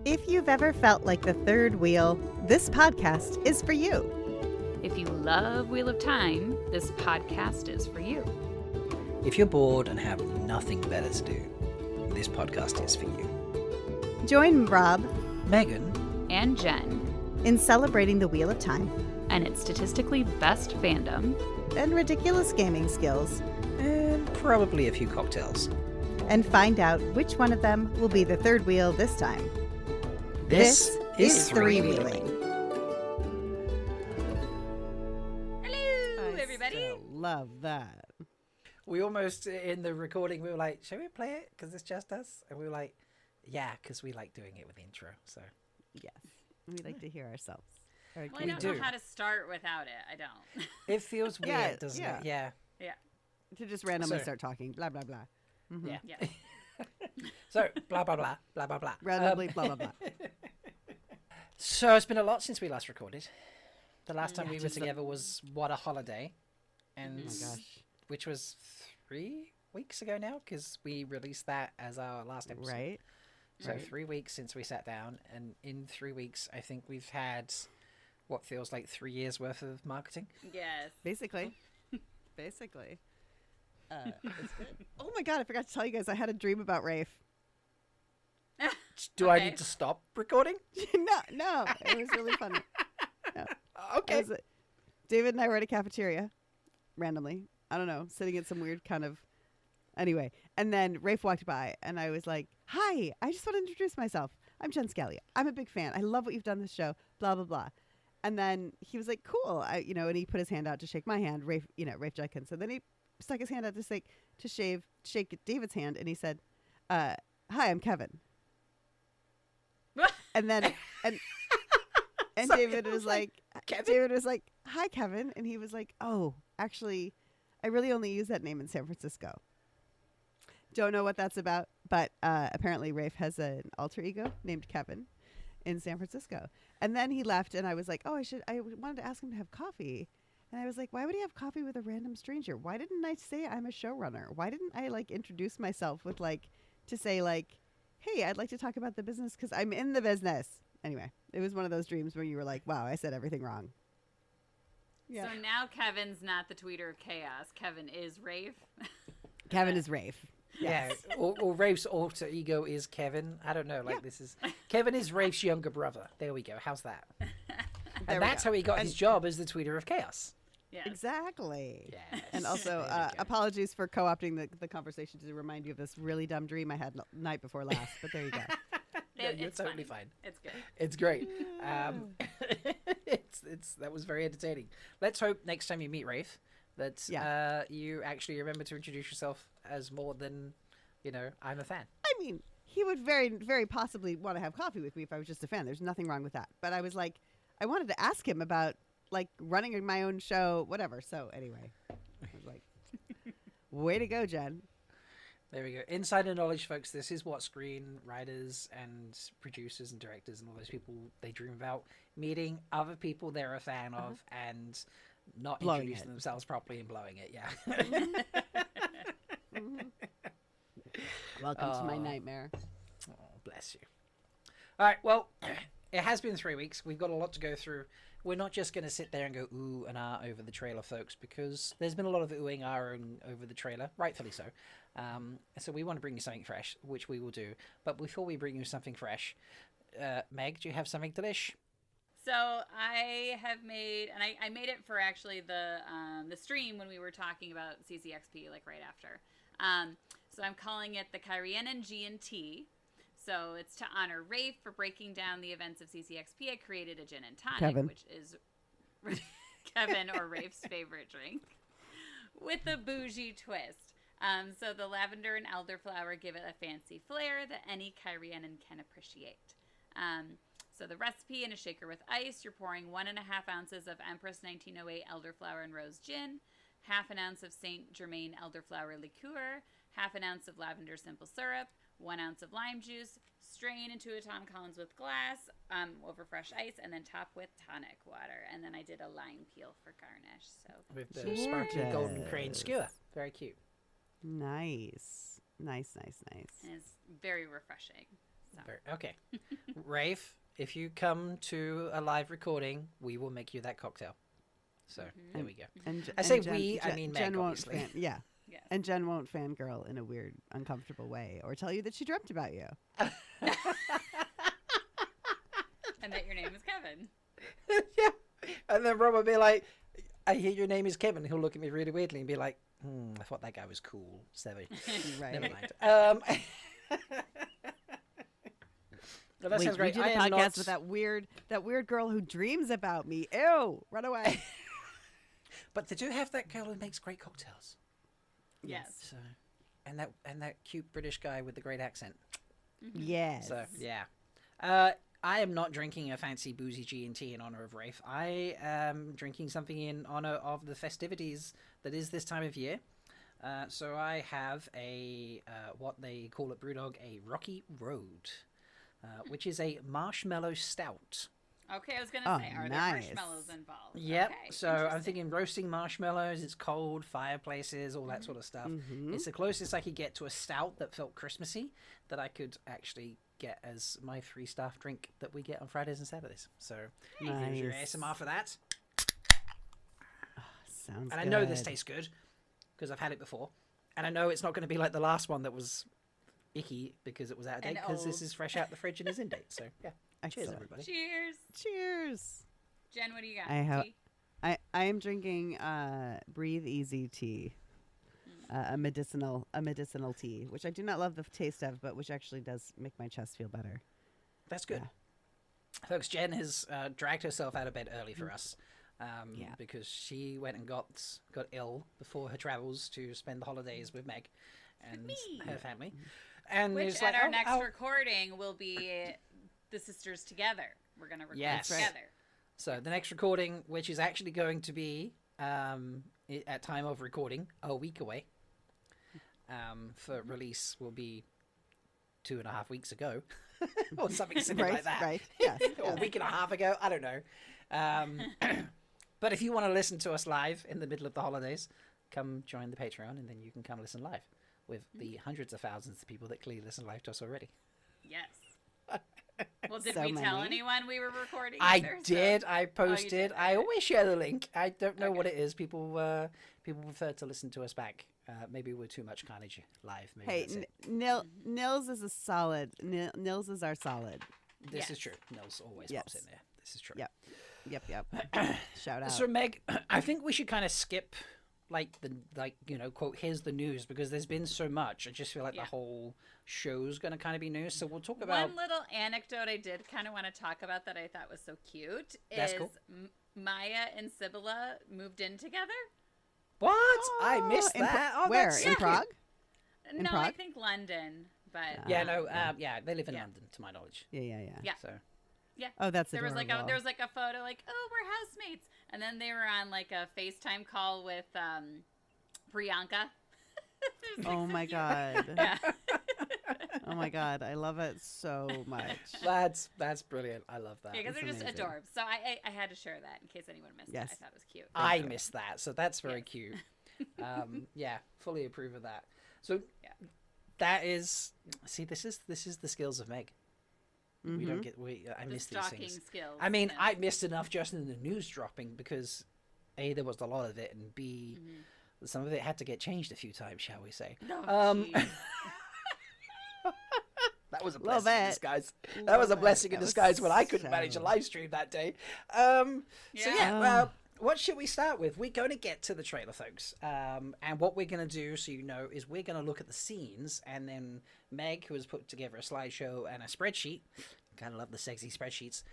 If you've ever felt like the third wheel, this podcast is for you. If you love Wheel of Time, this podcast is for you. If you're bored and have nothing better to do, this podcast is for you. Join Rob, Megan, And Jen, in celebrating the Wheel of Time and its statistically best fandom, and ridiculous gaming skills, and probably a few cocktails. and find out which one of them will be the third wheel this time. This is three-wheeling. hello, everybody. Love that. We almost, in the recording, we were like, shall we play it? Because it's just us. And we were like, yeah, because we like doing it with the intro. So Yes, we like to hear ourselves. Well, I We don't do. know how to start without it. I don't. it feels weird, Yeah, doesn't yeah. it? Yeah. Yeah. To just randomly So- start talking, blah, blah, blah. Mhm. Yeah. Yeah. So, blah, blah, blah, blah, blah, blah. Randomly, blah, blah, blah. So it's been a lot since we last recorded. The last time Yeah, we were just together was What a Holiday, and Oh my gosh. which was 3 weeks ago now, because we released that as our last episode. Right? So Right. 3 weeks since we sat down, and in 3 weeks, I think we've had what feels like 3 years worth of marketing. Yes. Basically. Basically. It's good. Oh my God, I forgot to tell you guys, I had a dream about Rafe. Do I Okay. need to stop recording? No, it was really funny. Okay. It was, David and I were at a cafeteria, randomly. I don't know, sitting in some weird kind of. Anyway, and then Rafe walked by, and I was like, "Hi, I just want to introduce myself. I'm Jen Scalia. I'm a big fan. I love what you've done this show. Blah blah blah." And then he was like, "Cool," and he put his hand out to shake my hand, Rafe Jenkins. And then he stuck his hand out to shake David's hand, and he said, "Hi, I'm Kevin." And then and Sorry, David I was was like, like, "Kevin?" David was like, "Hi, Kevin," and he was like, "Oh, actually, I really only use that name in San Francisco." Don't know what that's about, but apparently Rafe has an alter ego named Kevin in San Francisco. And then he left, and I was like, "Oh, I wanted to ask him to have coffee." And I was like, "Why would he have coffee with a random stranger? Why didn't I say I'm a showrunner? Why didn't I introduce myself with to say hey, I'd like to talk about the business because I'm in the business." Anyway, it was one of those dreams where you were like, "Wow, I said everything wrong." Yeah. So now Kevin's not the tweeter of chaos. Kevin is Rafe. Kevin is Rafe. Yeah, or Rafe's alter ego is Kevin. I don't know. This is Kevin is Rafe's younger brother. There we go. How's that? There And we that's go. how he got his job as the tweeter of chaos. Yes. Exactly. Yes. And also, There we go. apologies for co-opting the conversation to remind you of this really dumb dream I had night before last. But there you go. Yeah, you're It's totally funny. fine. It's good. It's great. That was very entertaining. Let's hope next time you meet Rafe that you actually remember to introduce yourself as more than, I'm a fan. I mean, he would very, very possibly want to have coffee with me if I was just a fan. There's nothing wrong with that. But I was like, I wanted to ask him about running my own show, whatever. So anyway, I was like, way to go, Jen. There we go. Insider knowledge, folks. This is what screenwriters and producers and directors and all those people, they dream about. Meeting other people they're a fan of and not Blowing introducing it. themselves properly and blowing it. Yeah. Welcome to my Oh. nightmare. Oh, bless you. All right. Well, it has been 3 weeks. We've got a lot to go through. We're not just going to sit there and go ooh and ah over the trailer, folks, because there's been a lot of oohing, ahhing over the trailer, rightfully so. So we want to bring you something fresh, which we will do. But before we bring you something fresh, Meg, do you have something delish? So I have made, and I made it for actually the stream when we were talking about CCXP, right after. So I'm calling it the Cairhienin G&T. So it's to honor Rafe for breaking down the events of CCXP. I created a gin and tonic, Kevin. which is Kevin or Rafe's favorite drink, with a bougie twist. So the lavender and elderflower give it a fancy flair that any Cairhienin can appreciate. So the recipe: in a shaker with ice, you're pouring 1.5 ounces of Empress 1908 elderflower and rose gin, half an ounce of St. Germain elderflower liqueur, half an ounce of lavender simple syrup, 1 ounce of lime juice, strain into a Tom Collins with glass over fresh ice, and then top with tonic water. And then I did a lime peel for garnish. So With the sparkly golden crane skewer. Very cute. Nice. Nice. and it's very refreshing. So. Okay. Rafe, if you come to a live recording, we will make you that cocktail. So there we go. I say we, I mean Meg, Jen won't obviously. yeah. Yes. And Jen won't fangirl in a weird, uncomfortable way or tell you that she dreamt about you. And that your name is Kevin. Yeah. And then Rob will be like, I hear your name is Kevin. He'll look at me really weirdly and be like, I thought that guy was cool. So Right. never mind. Well, that sounds great. We did a podcast with that weird girl who dreams about me. Ew, run away. But they do have that girl who makes great cocktails. Yes. So, and that cute British guy with the great accent. Yes. So yeah. I am not drinking a fancy boozy G&T in honor of Rafe. I am drinking something in honor of the festivities that is this time of year. So I have a what they call at Brewdog a Rocky Road, which is a marshmallow stout. Okay, I was going to say, are there nice. marshmallows involved? Yep. Okay, So I'm interesting. thinking roasting marshmallows. It's cold, fireplaces, all that sort of stuff. It's the closest I could get to a stout that felt Christmassy that I could actually get as my 3-staff drink that we get on Fridays and Saturdays. So here's your Nice. ASMR for that. Sounds And I know this tastes good because I've had it before. And I know it's not going to be like the last one that was icky because it was out of date, And because this old. is fresh out the fridge and is in date. So yeah. Cheers, Excellent. everybody. Cheers. Cheers. Jen, what do you got? I Tea? am drinking Breathe Easy tea. A medicinal tea, which I do not love the taste of, but which actually does make my chest feel better. That's good. Yeah. Folks, Jen has dragged herself out of bed early for us Yeah. because she went and got ill before her travels to spend the holidays with Meg and me. her family. And Which it's at like, our oh, next oh. recording will be the sisters together. We're going to record Yes. together. So the next recording, which is actually going to be at time of recording a week away, for release will be 2.5 weeks ago or something similar like that. Right. Yes. Or a week and a half ago. I don't know. But if you want to listen to us live in the middle of the holidays, come join the Patreon and then you can come listen live with the hundreds of thousands of people that clearly listen live to us already. Yes. Well, did So we tell many. anyone we were recording? I either? So- did. I posted. did, I okay. always share the link. I don't know Okay. what it is. People prefer to listen to us back. Maybe we're too much carnage live. Maybe Hey, that's it. Nils is a solid. Nils is our solid. This Yes. is true. Nels always Yes. pops in there. This is true. Yep. Yep. Shout out. So Meg, I think we should kind of skip quote, here's the news, because there's been so much. I just feel like Yeah. the whole show's going to kind of be news. So we'll talk about One little anecdote I did kind of want to talk about that I thought was so cute That's is cool. Maya and Sibylla moved in together. what? I missed in Pra- that. Oh, where? that's In so Prague? cute. In No, I Prague? think London, but Yeah, no, they live in Yeah. London, to my knowledge. Yeah. Yeah. So Oh, that's there was adorable. like a photo like, oh, we're housemates, and then they were on like a FaceTime call with Priyanka. It was, like, Oh so my cute. god. Yeah. Oh my god, I love it so much. that's brilliant. I love that. Yeah, because That's they're just amazing. adorable. So I had to share that in case anyone missed Yes. it. I thought it was cute. I you. missed that, so that's very Yes. cute. Yeah, fully approve of that. So Yeah. that is, see, this is the skills of Meg. We don't get I The miss these stalking things. skills. I mean, yes. I missed enough just in the news dropping because A, there was a lot of it, and B, some of it had to get changed a few times, shall we say. Oh, jeez. That was a Little blessing in bit. disguise. That Little was a bit. blessing in That was disguise when I couldn't manage a so- live stream that day. So Yeah. what should we start with? We're going to get to the trailer, folks. And what we're going to do, so you know, is we're going to look at the scenes, and then Meg, who has put together a slideshow and a spreadsheet, kind of love the sexy spreadsheets,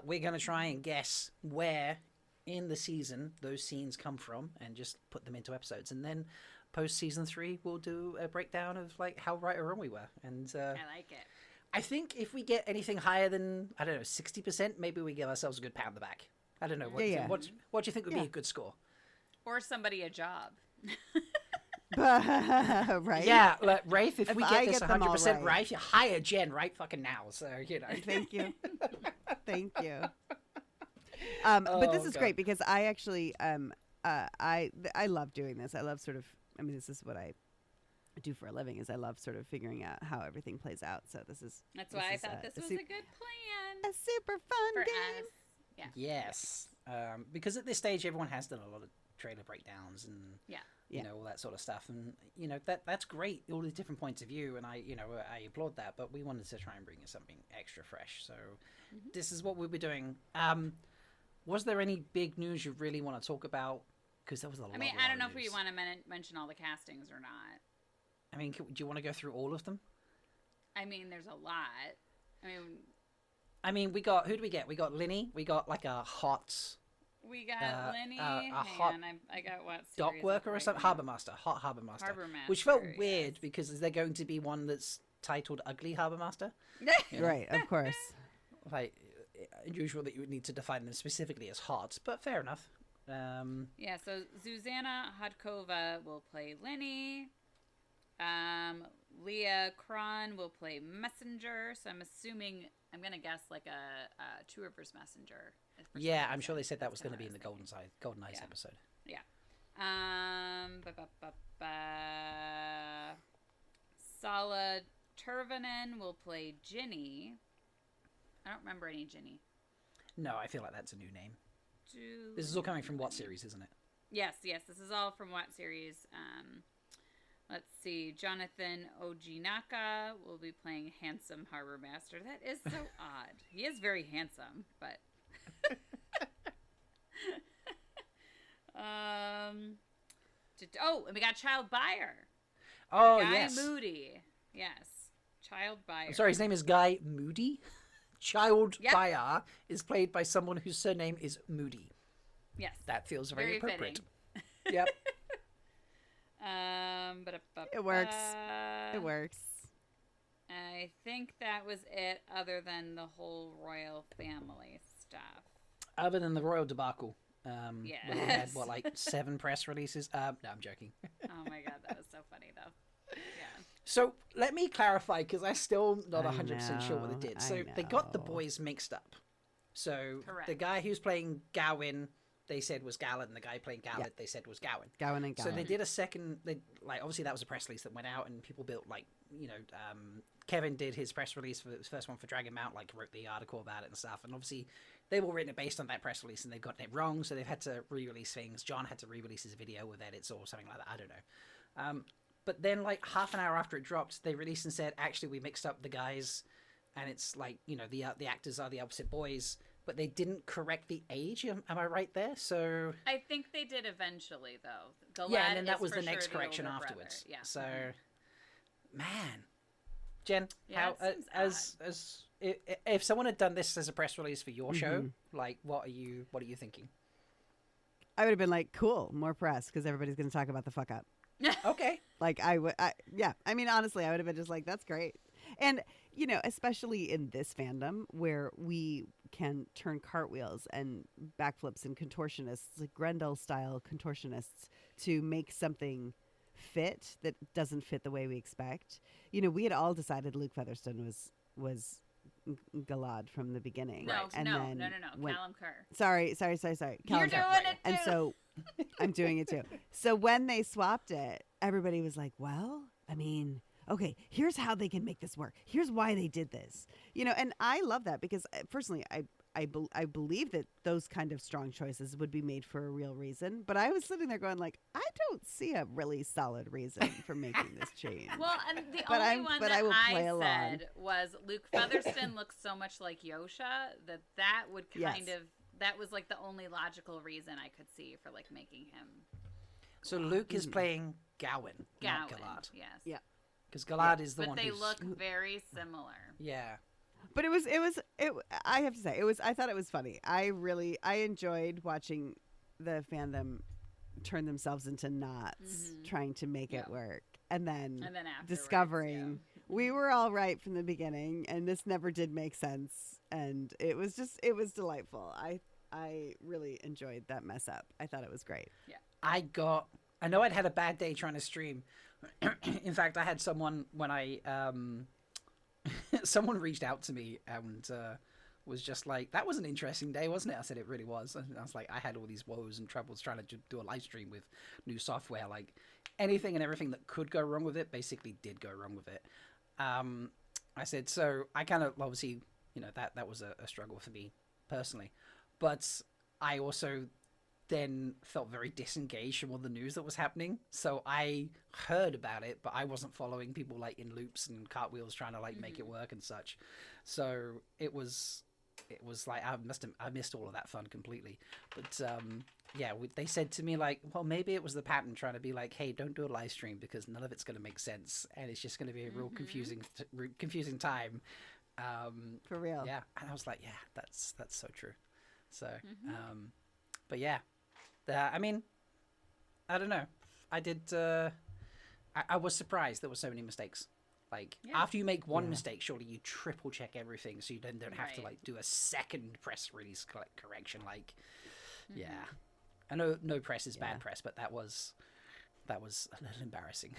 we're going to try and guess where in the season those scenes come from and just put them into episodes. And then post season 3, we'll do a breakdown of like how right or wrong we were. And I like it. I think if we get anything higher than, I don't know, 60%, maybe we give ourselves a good pat on the back. I don't know. What, do you Yeah, think? yeah. What do you think would be Yeah. a good score? Or somebody a job. Right? Yeah, Rafe, if If we I get this get them all 100% right. right, you hire Jen right fucking now. So, you know. Thank you. Thank you. But this Oh, is God. great because I actually I love doing this. I love sort of, I mean, this is what I do for a living is I love sort of figuring out how everything plays out. So That's why I thought this was a good plan. A super fun for game. us. Yeah. Yes. Because at this stage, everyone has done a lot of trailer breakdowns and Yeah. all that sort of stuff, and that's great. All these different points of view, and I applaud that. But we wanted to try and bring you something extra fresh, so this is what we'll be doing. Was there any big news you really want to talk about? Because there was a lot. I mean, I don't know if we want to mention all the castings or not. I mean, do you want to go through all of them? I mean, there's a lot. I mean, we got, who do we get? We got Linny. We got like a hot. We got Linny. a hot I got what? Dock worker or something? Harbour Master. Hot Harbour Master. Harbour Master. Which felt weird because is there going to be one that's titled Ugly Harbour Master? Right, of course. Like, unusual that you would need to define them specifically as hot, but fair enough. Yeah, so Zuzana Hodkova will play Linny. Leah Kron will play Messenger. So I'm going to guess like a Two Rivers Messenger. Yeah, I'm sure they said that was going to be in the Golden Eyes episode. Yeah. Sala Turvanen will play Ginny. I don't remember any Ginny. No, I feel like that's a new name. This is all coming from what series, isn't it? Yes. This is all from what series? Let's see. Jonathan Ojinaka will be playing Handsome Harbor Master. That is so odd. He is very handsome, but... and we got Child Buyer. Oh, Guy yes. Moody. Yes. Child Buyer. I'm sorry, his name is Guy Moody. Child Buyer is played by someone whose surname is Moody. Yes. That feels very appropriate. Fitting. Yep. It works. It works. I think that was it, other than the whole royal family stuff. Other than the royal debacle. Yes. We had, 7 press releases? No, I'm joking. Oh my god, that was so funny, though. Yeah. So, let me clarify, because I'm still not 100% sure what they did. So, they got the boys mixed up. So, Correct. the guy who's playing Gawain, they said was Galad, and the guy playing Galad, they said was Gawain. Gawain and Gawain. So, they did a second, obviously that was a press release that went out, and people built, Kevin did his press release for his first one for Dragon Mount, wrote the article about it and stuff, and obviously they've all written it based on that press release, and they've gotten it wrong, so they've had to re-release things. John had to re-release his video with edits or something like that, I don't know. But then, half an hour after it dropped, they released and said, actually, we mixed up the guys, and it's the actors are the opposite boys, but they didn't correct the age. Am I right there? So I think they did eventually, though. yeah, and then that was the next correction afterwards. Yeah. So, man, Jen, Yeah, how if someone had done this as a press release for your show, what are you thinking? I would have been like, cool, more press, because everybody's going to talk about the fuck up. Okay. I mean, honestly, I would have been just like, that's great. And, especially in this fandom where we can turn cartwheels and backflips and contortionists, like Grendel-style contortionists, to make something fit that doesn't fit the way we expect. We had all decided Luke Featherstone was Galad from the beginning. No, and no, then Callum Kerr. Sorry. You're Callum doing Kerr. it too. And so I'm doing it too. So when they swapped it, everybody was like, well, I mean, okay, here's how they can make this work. Here's why they did this. And I love that because personally, I believe that those kind of strong choices would be made for a real reason. But I was sitting there going like, I don't see a really solid reason for making this change. Well, and the only one that I said was Luke Featherstone looks so much like Yosha that would kind of, that was the only logical reason I could see for making him. So Luke is playing Gawain, not Galad. Yes. Yeah. Because Galad is the one But they look very similar. Yeah. But I have to say, I thought it was funny. I enjoyed watching the fandom turn themselves into knots trying to make it work. And then discovering we were all right from the beginning and this never did make sense. And it was delightful. I really enjoyed that mess up. I thought it was great. Yeah. I know I'd had a bad day trying to stream. In fact, I had someone someone reached out to me and was just like, that was an interesting day, wasn't it? I said, it really was. And I was like, I had all these woes and troubles trying to do a live stream with new software. anything and everything that could go wrong with it basically did go wrong with it. I said, so I kind of obviously, that was a struggle for me personally, but I also then felt very disengaged from all the news that was happening. So I heard about it, but I wasn't following people like in loops and cartwheels trying to like make it work and such. So it was like I missed all of that fun completely. But they said to me like, well, maybe it was the pattern trying to be like, hey, don't do a live stream because none of it's going to make sense and it's just going to be a real confusing time. For real. Yeah, and I was like, yeah, that's so true. So, but yeah, I mean, I don't know. I did. I was surprised there were so many mistakes. Like after you make one mistake, surely you triple check everything, so you then don't have to like do a second press release correction. Like, yeah, I know no press is bad press, but that was a little embarrassing.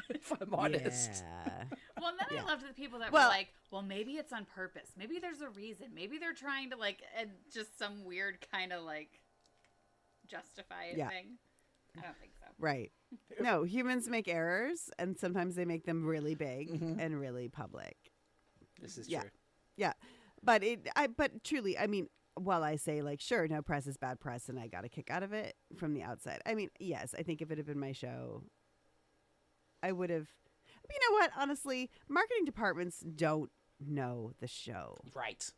If I'm honest. Yeah. Well, and then I loved the people that were like, well, maybe it's on purpose. Maybe there's a reason. Maybe they're trying to like just some weird kind of like justify it thing. I don't think so. Right. No, humans make errors, and sometimes they make them really big and really public. This is true. Yeah, but truly, I mean, while I say like, sure, no press is bad press, and I got a kick out of it from the outside. I mean, yes, I think if it had been my show, I would have. You know what? Honestly, marketing departments don't know the show. Right.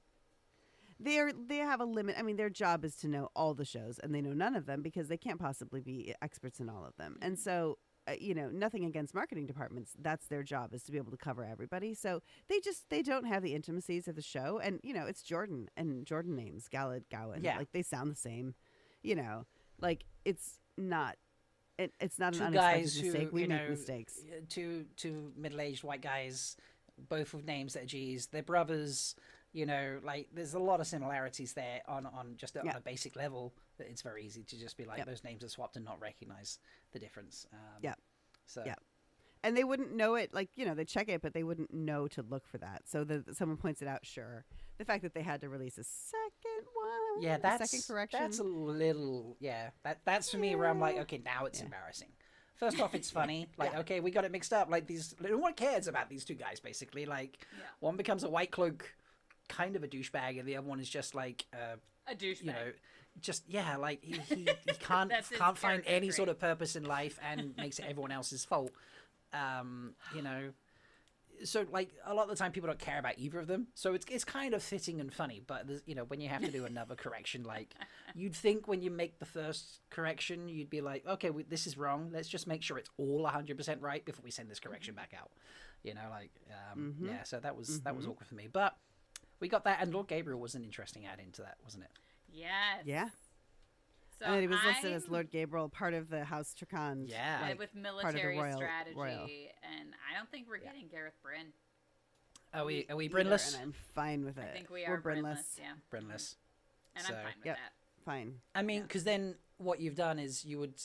They have a limit. I mean, their job is to know all the shows, and they know none of them because they can't possibly be experts in all of them. And so, nothing against marketing departments. That's their job, is to be able to cover everybody. So they don't have the intimacies of the show. And it's Jordan and Jordan names, Galad, Gowan. Yeah. Like they sound the same. Like it's not. It's not two an guys unexpected mistake. who, We make mistakes. Two middle-aged white guys, both with names that are G's. They're brothers. Like there's a lot of similarities there on a basic level that it's very easy to just be like those names are swapped and not recognize the difference. And they wouldn't know it, like, they check it, but they wouldn't know to look for that. So someone points it out, sure. The fact that they had to release a second one, second correction. That's a little, that's for me where I'm like, okay, now it's embarrassing. First off, it's funny. Like, okay, we got it mixed up. Like no one cares about these two guys, basically. Like, one becomes a white cloak, kind of a douchebag, and the other one is just like a douchebag. Like he can't find any sort of purpose in life and makes it everyone else's fault. So like a lot of the time people don't care about either of them, so it's kind of fitting and funny. But when you have to do another correction, like you'd think when you make the first correction you'd be like, okay, this is wrong, let's just make sure it's all 100% right before we send this correction back out. So that was awkward for me, but we got that. And Lord Gabriel was an interesting add into that, wasn't it? Yes. Yeah. So and he was listed as Lord Gabriel, part of the House Trakand. Yeah. Like, with military strategy. Royal. And I don't think we're getting Gareth Bryn. Are we Brynless? And I'm fine with it. I think we're Brynless. Yeah. Brynless. And I'm fine with that. Fine. I mean, because then what you've done is you would...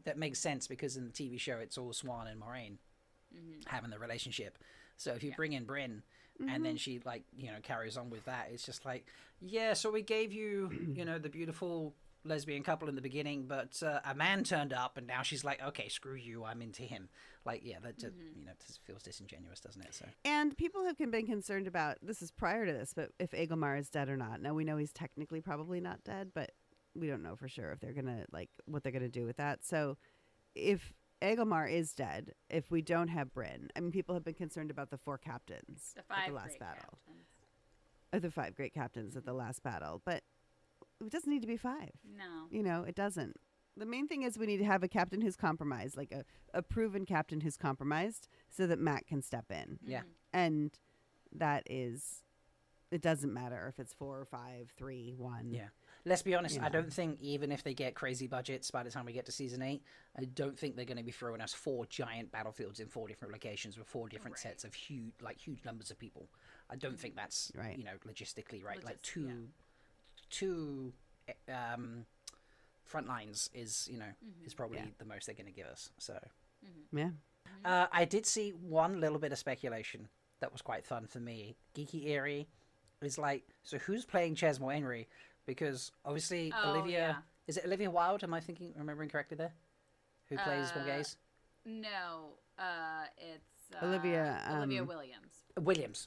that makes sense because in the TV show it's all Swan and Moraine having the relationship. So if you bring in Bryn... And then she carries on with that. It's just like, so we gave you, the beautiful lesbian couple in the beginning, but a man turned up and now she's like, okay, screw you, I'm into him. Like, that just, just feels disingenuous, doesn't it? So. And people have been concerned about, this is prior to this, but if Agelmar is dead or not. Now we know he's technically probably not dead, but we don't know for sure if they're going to, what they're going to do with that. So if Agelmar is dead, if we don't have Bryn, I mean, people have been concerned about the 4 captains at the last battle. Or the 5 great captains at the last battle, but it doesn't need to be 5. No. It doesn't. The main thing is we need to have a captain who's compromised, like a proven captain who's compromised, so that Matt can step in. Yeah. And that is, it doesn't matter if it's 4 or 5, 3, 1. Yeah. Let's be honest, I don't think even if they get crazy budgets by the time we get to season 8, I don't think they're going to be throwing us 4 giant battlefields in 4 different locations with 4 different sets of huge numbers of people. I don't think that's logistically right. Two front lines is is probably the most they're going to give us. So I did see one little bit of speculation that was quite fun for me. Geeky Eerie is like, so who's playing Chesmo Henry? Because obviously Olivia... Yeah. Is it Olivia Wilde? Am I remembering correctly there? who plays Morgaze? No, it's Olivia, Olivia Williams.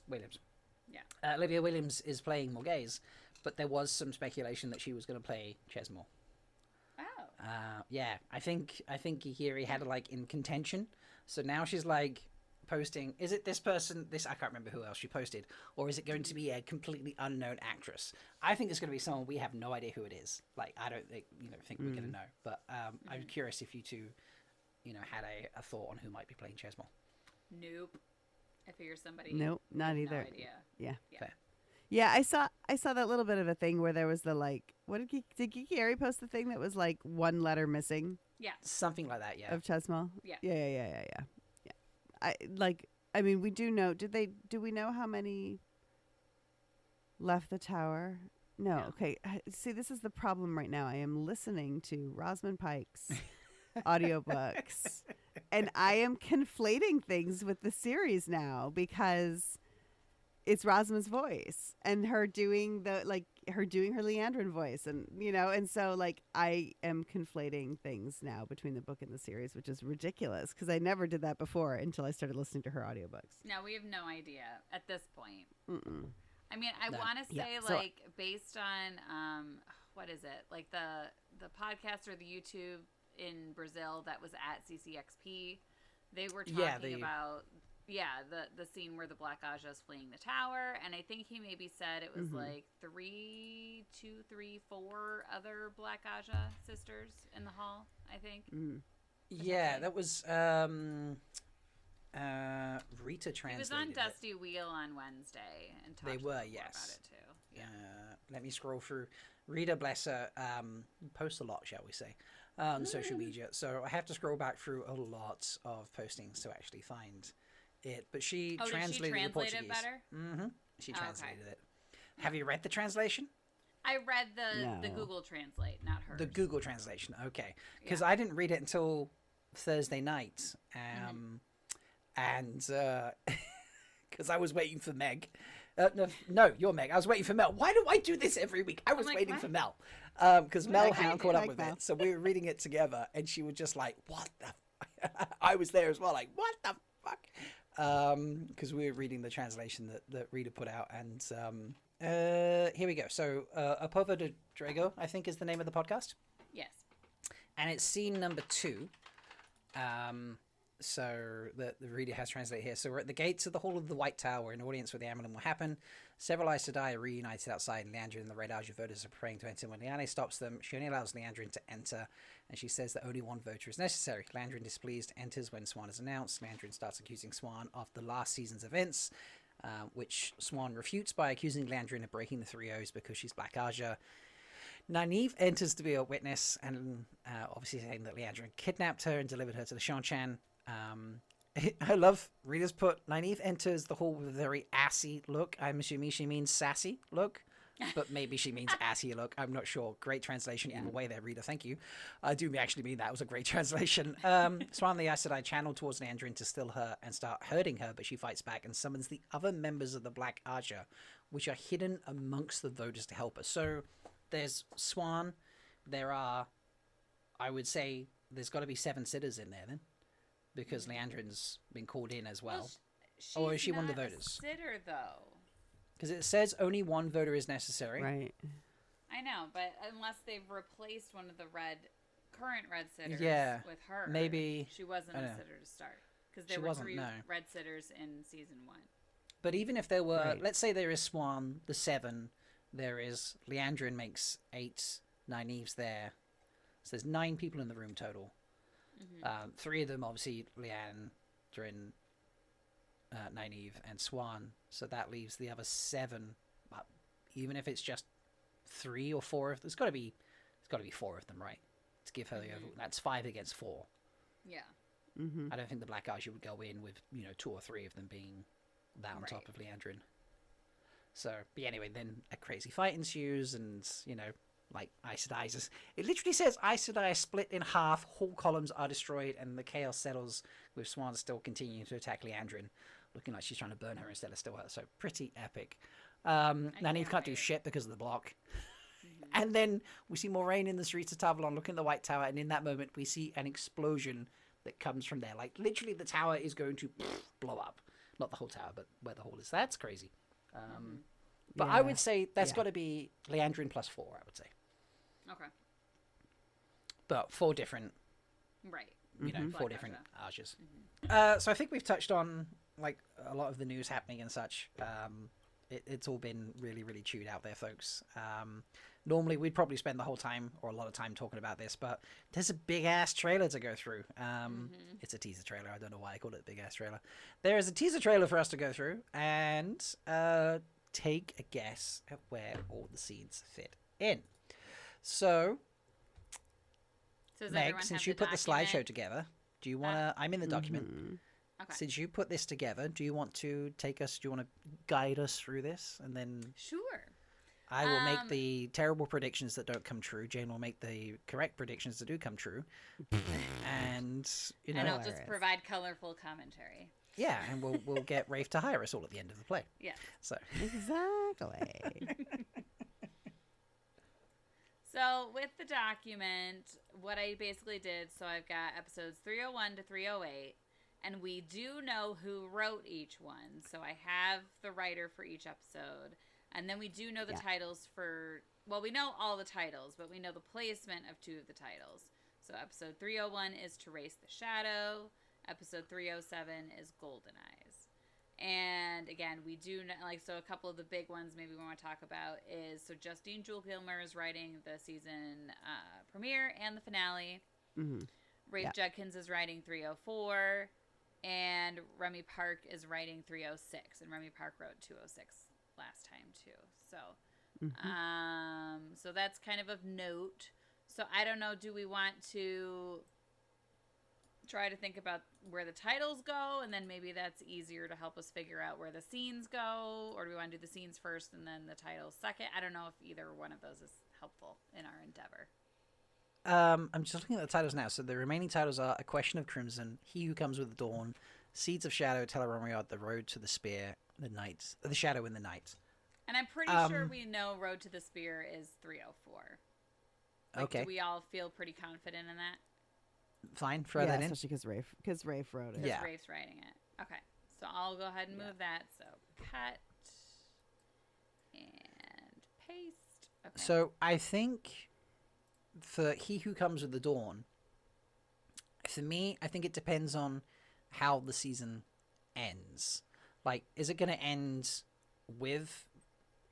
Williams. Yeah. Olivia Williams is playing Morgaze, but there was some speculation that she was going to play Chesmore. Oh. Yeah, I think Gihiri had her like in contention, so now she's like posting. Is it this person? This I can't remember who else she posted, or is it going to be a completely unknown actress? I think it's going to be someone we have no idea who it is. Like I don't think we're going to know, but I'm curious if you two, had a thought on who might be playing Chesmore. Nope. I figure somebody. Nope, not either. No idea. Yeah. Fair. Yeah, I saw that little bit of a thing where there was the like, what did Geeky Harry post the thing that was like one letter missing Yeah. Something like that, yeah. of Chesmol? Yeah. I mean, we do know. Do we know how many left the tower? No. No. Okay. See, this is the problem right now. I am listening to Rosamund Pike's audiobooks, and I am conflating things with the series now because it's Rosamund's voice and her doing her Leandrin voice, and so like I am conflating things now between the book and the series, which is ridiculous because I never did that before until I started listening to her audiobooks. No, we have no idea at this point. Mm-mm. I mean, I No. want to say Yeah, so- like based on what is it? Like the podcast or the YouTube in Brazil that was at CCXP, they were talking about the scene where the Black Aja is fleeing the tower, and I think he maybe said it was like 4 other Black Aja sisters in the hall, I think. Yeah, that was Rita translated. He was on it. Dusty Wheel on Wednesday and talked They a were, little more yes. about it too. Yeah. Let me scroll through. Rita, bless her, posts a lot, shall we say, on social media. So I have to scroll back through a lot of postings to actually find it. But she translated did she translate the Portuguese. it better? Mm-hmm. She Okay. translated it. Have you read the translation? I read the No. Google Translate, not hers. The Google translation, okay. Because I didn't read it until Thursday night. And because I was waiting for Meg. No, you're Meg. I was waiting for Mel. Why do I do this every week? I was like, waiting what? for Mel. Because Mel Meg hadn't Mel. caught up Meg with Mel. it. So we were reading it together. And she was just like, what the I was there as well. Like, what the fuck? Because we were reading the translation that Rita put out. And here we go. So A Povo de Drago, I think is the name of the podcast. Yes. And it's scene number 2. So the reader has translated here. So we're at the gates of the Hall of the White Tower, an audience where the Amelin will happen. Several Aes Sedai are reunited outside, and Leandrin and the Red Aja voters are preparing to enter. When Liane stops them, she only allows Leandrin to enter, and she says that only one voter is necessary. Leandrin, displeased, enters when Swan is announced. Leandrin starts accusing Swan of the last season's events, which Swan refutes by accusing Leandrin of breaking the 3 O's because she's Black Aja. Nynaeve enters to be a witness, and obviously saying that Leandrin kidnapped her and delivered her to the Shanchan. I love Rita's put Nynaeve enters the hall with a very assy look. I'm assuming she means sassy look, but maybe she means assy look. I'm not sure. Great translation either way there, Rita. Thank you. I do actually mean that was a great translation. Swan the Aes Sedai channel towards Leandrin to still her and start hurting her, but she fights back and summons the other members of the Black Aja, which are hidden amongst the voters to help her. So there's Swan. There are, I would say, there's got to be 7 sitters in there then. Because Leandrin's been called in as well. Or is she one of the voters? Sitter though. Because it says only one voter is necessary. Right. I know, but unless they've replaced one of the current red sitters with her, maybe she wasn't I a know. sitter to start. Because there She were wasn't, 3 no. red sitters in season 1. But even if there were, Right. let's say there is Swan, the 7, there is Leandrin makes 8, Nynaeve's there. So there's 9 people in the room total. 3 of them, obviously, Leandrin, Nynaeve, and Swan. So that leaves the other 7. But even if it's just 3 or 4 of, there's got to be 4 of them, right? To give her the over. That's 5 against 4. Yeah. I don't think the Black Aja would go in with 2 or 3 of them being that on top of Leandrin. So, but anyway, then a crazy fight ensues, and like Aes Sedai, it literally says Aes Sedai split in half, whole columns are destroyed, and the chaos settles with Swan still continuing to attack Leandrin, looking like she's trying to burn her instead of still her. So pretty epic. Nynaeve can't do shit because of the block. And then we see Moraine in the streets of Tavalon looking at the White Tower, and in that moment we see an explosion that comes from there. Like, literally the tower is going to blow up. Not the whole tower, but where the hole is. That's crazy. But I would say that's got to be Leandrin +4, I would say. Okay. But 4 different, Right. you know, 4 Blood different pressure. arches. So I think we've touched on, like, a lot of the news happening and such. It's all been really, really chewed out there, folks. Normally, we'd probably spend the whole time or a lot of time talking about this, but there's a big-ass trailer to go through. It's a teaser trailer. I don't know why I called it a big-ass trailer. There is a teaser trailer for us to go through and take a guess at where all the scenes fit in. So does Meg, everyone since have you the put the document? slideshow together, do you want to... I'm in the document. Okay. Since you put this together, do you want to take us... Do you want to guide us through this? And then... Sure. I will make the terrible predictions that don't come true. Jane will make the correct predictions that do come true. And, you know... And I'll just provide colorful commentary. Yeah, and we'll get Rafe to hire us all at the end of the play. Yeah. So... Exactly. So with the document, what I basically did, so I've got episodes 301 to 308, and we do know who wrote each one. So I have the writer for each episode, and then we do know the titles for, well, we know all the titles, but we know the placement of 2 of the titles. So episode 301 is To Race the Shadow. Episode 307 is Golden Eyes. And again, we do know, like, so a couple of the big ones maybe we want to talk about is, so Justine Jewel Gilmer is writing the season premiere and the finale. Rafe Judkins is writing 304, and Remy Park is writing 306, and Remy Park wrote 206 last time too. So, so that's kind of note. So I don't know, do we want to try to think about where the titles go, and then maybe that's easier to help us figure out where the scenes go, or do we want to do the scenes first and then the titles second? I don't know if either one of those is helpful in our endeavor. I'm just looking at the titles now. So the remaining titles are A Question of Crimson, He Who Comes with the Dawn, Seeds of Shadow, Telleromriod, The Road to the Spear, The Shadow in the Night. And I'm pretty sure we know Road to the Spear is 304. Like, okay. Do we all feel pretty confident in that? Fine, throw that in. Especially because Rafe wrote it. Because Rafe's writing it. Okay, so I'll go ahead and move that. So cut and paste. Okay. So I think for He Who Comes with the Dawn, for me, I think it depends on how the season ends. Like, is it going to end with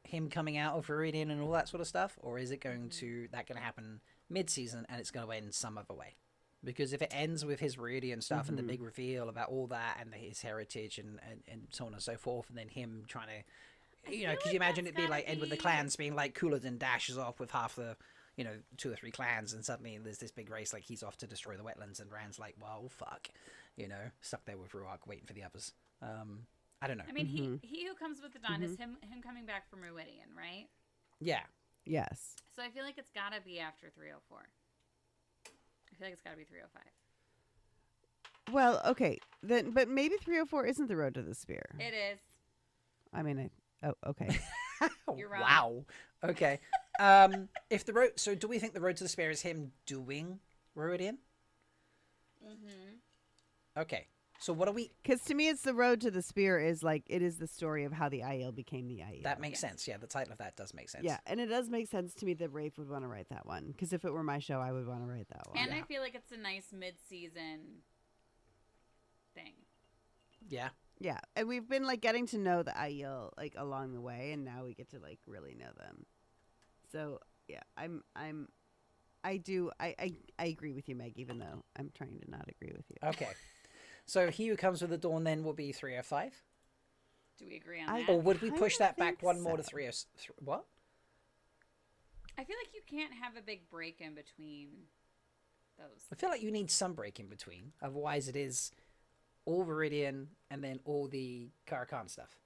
him coming out of Viridian and all that sort of stuff, or is it going to happen mid-season and it's going to end some other way? Because if it ends with his Viridian stuff and the big reveal about all that and his heritage and so on and so forth, and then him trying to, you know, could you imagine it be like end with the clans being like Couladin dashes off with half the, 2 or 3 clans, and suddenly there's this big race, like he's off to destroy the wetlands, and Rand's like, well, fuck, stuck there with Ruark waiting for the others. I don't know. I mean, he who comes with the dawn is him coming back from Ruidian, right? Yeah. Yes. So I feel like it's got to be after 304. I feel like it's got to be 305. Well, okay. Then, but maybe 304 isn't the Road to the Spear. It is. I mean, okay. You're wrong. Wow. Okay. If the road, so do we think the Road to the Spear is him doing Ruidian? Okay. So what are we? Because to me, it's the Road to the Spear is like, it is the story of how the Aiel became the Aiel. That makes sense. Yeah, the title of that does make sense. Yeah, and it does make sense to me that Rafe would want to write that one. Because if it were my show, I would want to write that one. And I feel like it's a nice mid-season thing. Yeah. Yeah, and we've been like getting to know the Aiel like along the way, and now we get to like really know them. So yeah, I agree with you, Meg, even though I'm trying to not agree with you. Okay. So He Who Comes with the Dawn then will be 305? Do we agree on that? Or would we I push don't that back think one more to so. 303? What? I feel like you can't have a big break in between those. I feel like you need some break in between. Otherwise it is all Viridian and then all the Caracan stuff.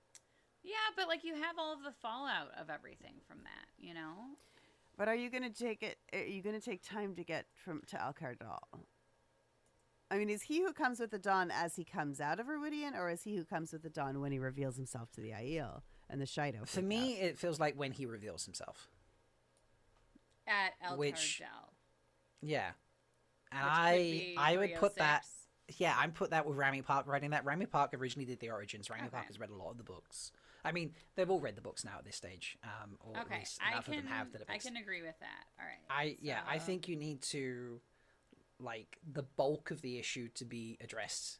Yeah, but like you have all of the fallout of everything from that, But are you going to take it? Are you going to take time to get to Alcardal? I mean, is he who comes with the dawn as he comes out of Ruidian, or is he who comes with the dawn when he reveals himself to the Aiel and the Shido? For me, it feels like when he reveals himself. At El Which- Cardell. Yeah. And Which could be I would put that 306. yeah, I'd put that with Rami Park writing that. Rami Park originally did the origins. Rami Park Okay. has read a lot of the books. I mean, they've all read the books now at this stage, or at Okay, least I enough of them can have that. I can agree with that. All right. I So- think you need to like the bulk of the issue to be addressed,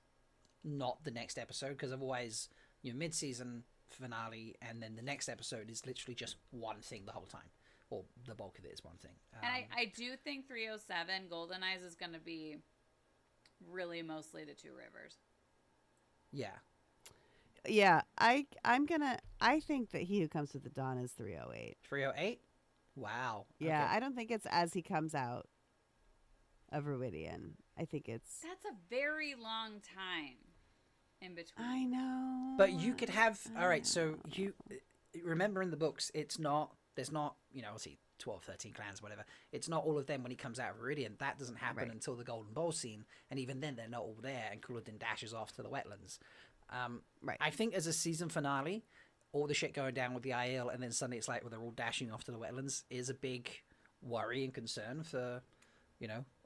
not the next episode, because otherwise your mid-season finale and then the next episode is literally just one thing the whole time, or the bulk of it is one thing. And I do think 307 Golden Eyes is going to be really mostly the Two Rivers. Yeah, Yeah, I think that He Who Comes with the Dawn is 308. 308. Wow. Yeah, Okay. I don't think it's as he comes out of Ruidian. I think it's. That's a very long time in between. I know. But you could have all right. I So know. you remember in the books, it's not. There's not. Obviously 12, 13 clans, whatever. It's not all of them when he comes out of Viridian. That doesn't happen Right. until the Golden Bowl scene, and even then they're not all there. And Couladin dashes off to the wetlands. Right. I think as a season finale, all the shit going down with the IL, and then suddenly it's like, well, they're all dashing off to the wetlands, is a big worry and concern for,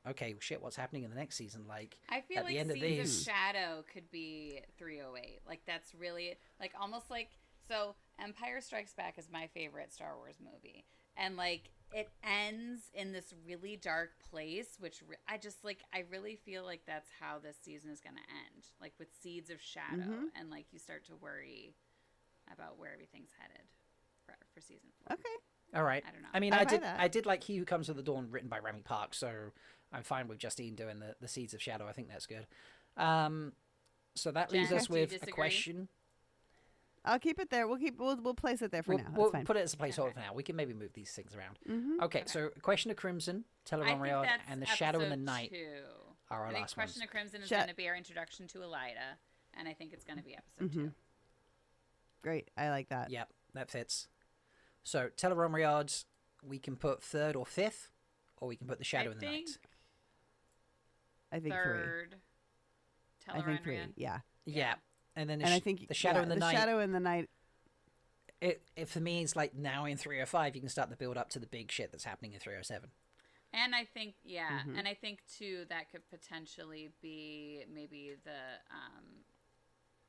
okay, shit, what's happening in the next season? Like, I feel at like the end of Seeds these- of Shadow could be 308. Like that's really like almost like so Empire Strikes Back is my favorite Star Wars movie. And like it ends in this really dark place, which I really feel like that's how this season is going to end. Like with Seeds of Shadow Mhm. and like you start to worry about where everything's headed for season 4. Okay. all right. I don't know. I mean, I I buy did. that. I did like He Who Comes with the Dawn, written by Rami Park. So I'm fine with Justine doing the Seeds of Shadow. I think that's good. So that leaves Jen, us do you with a disagree? question. I'll keep it there. We'll place it there for now. We'll That's fine. put it as a placeholder Okay. for now. We can maybe move these things around. Mm-hmm. Okay, Okay. so Question of Crimson, I Teleron think Riad, that's and The Shadow in the episode Night 2. are our I think last Question ones. of Crimson is Sha- going to be our introduction to Elida, and I think it's going to be episode 2. Great. I like that. Yep, that fits. So Teleron Riad, we can put third or fifth, or we can put The Shadow in the think Night. I think 3. Third. I think 3. Teleron Yeah. Yeah. And then And I think The Shadow yeah, in the the Night, Shadow in the Night. it for me, it's like now in 305, you can start the build up to the big shit that's happening in 307. And I think, yeah, Mhm. and I think too that could potentially be maybe the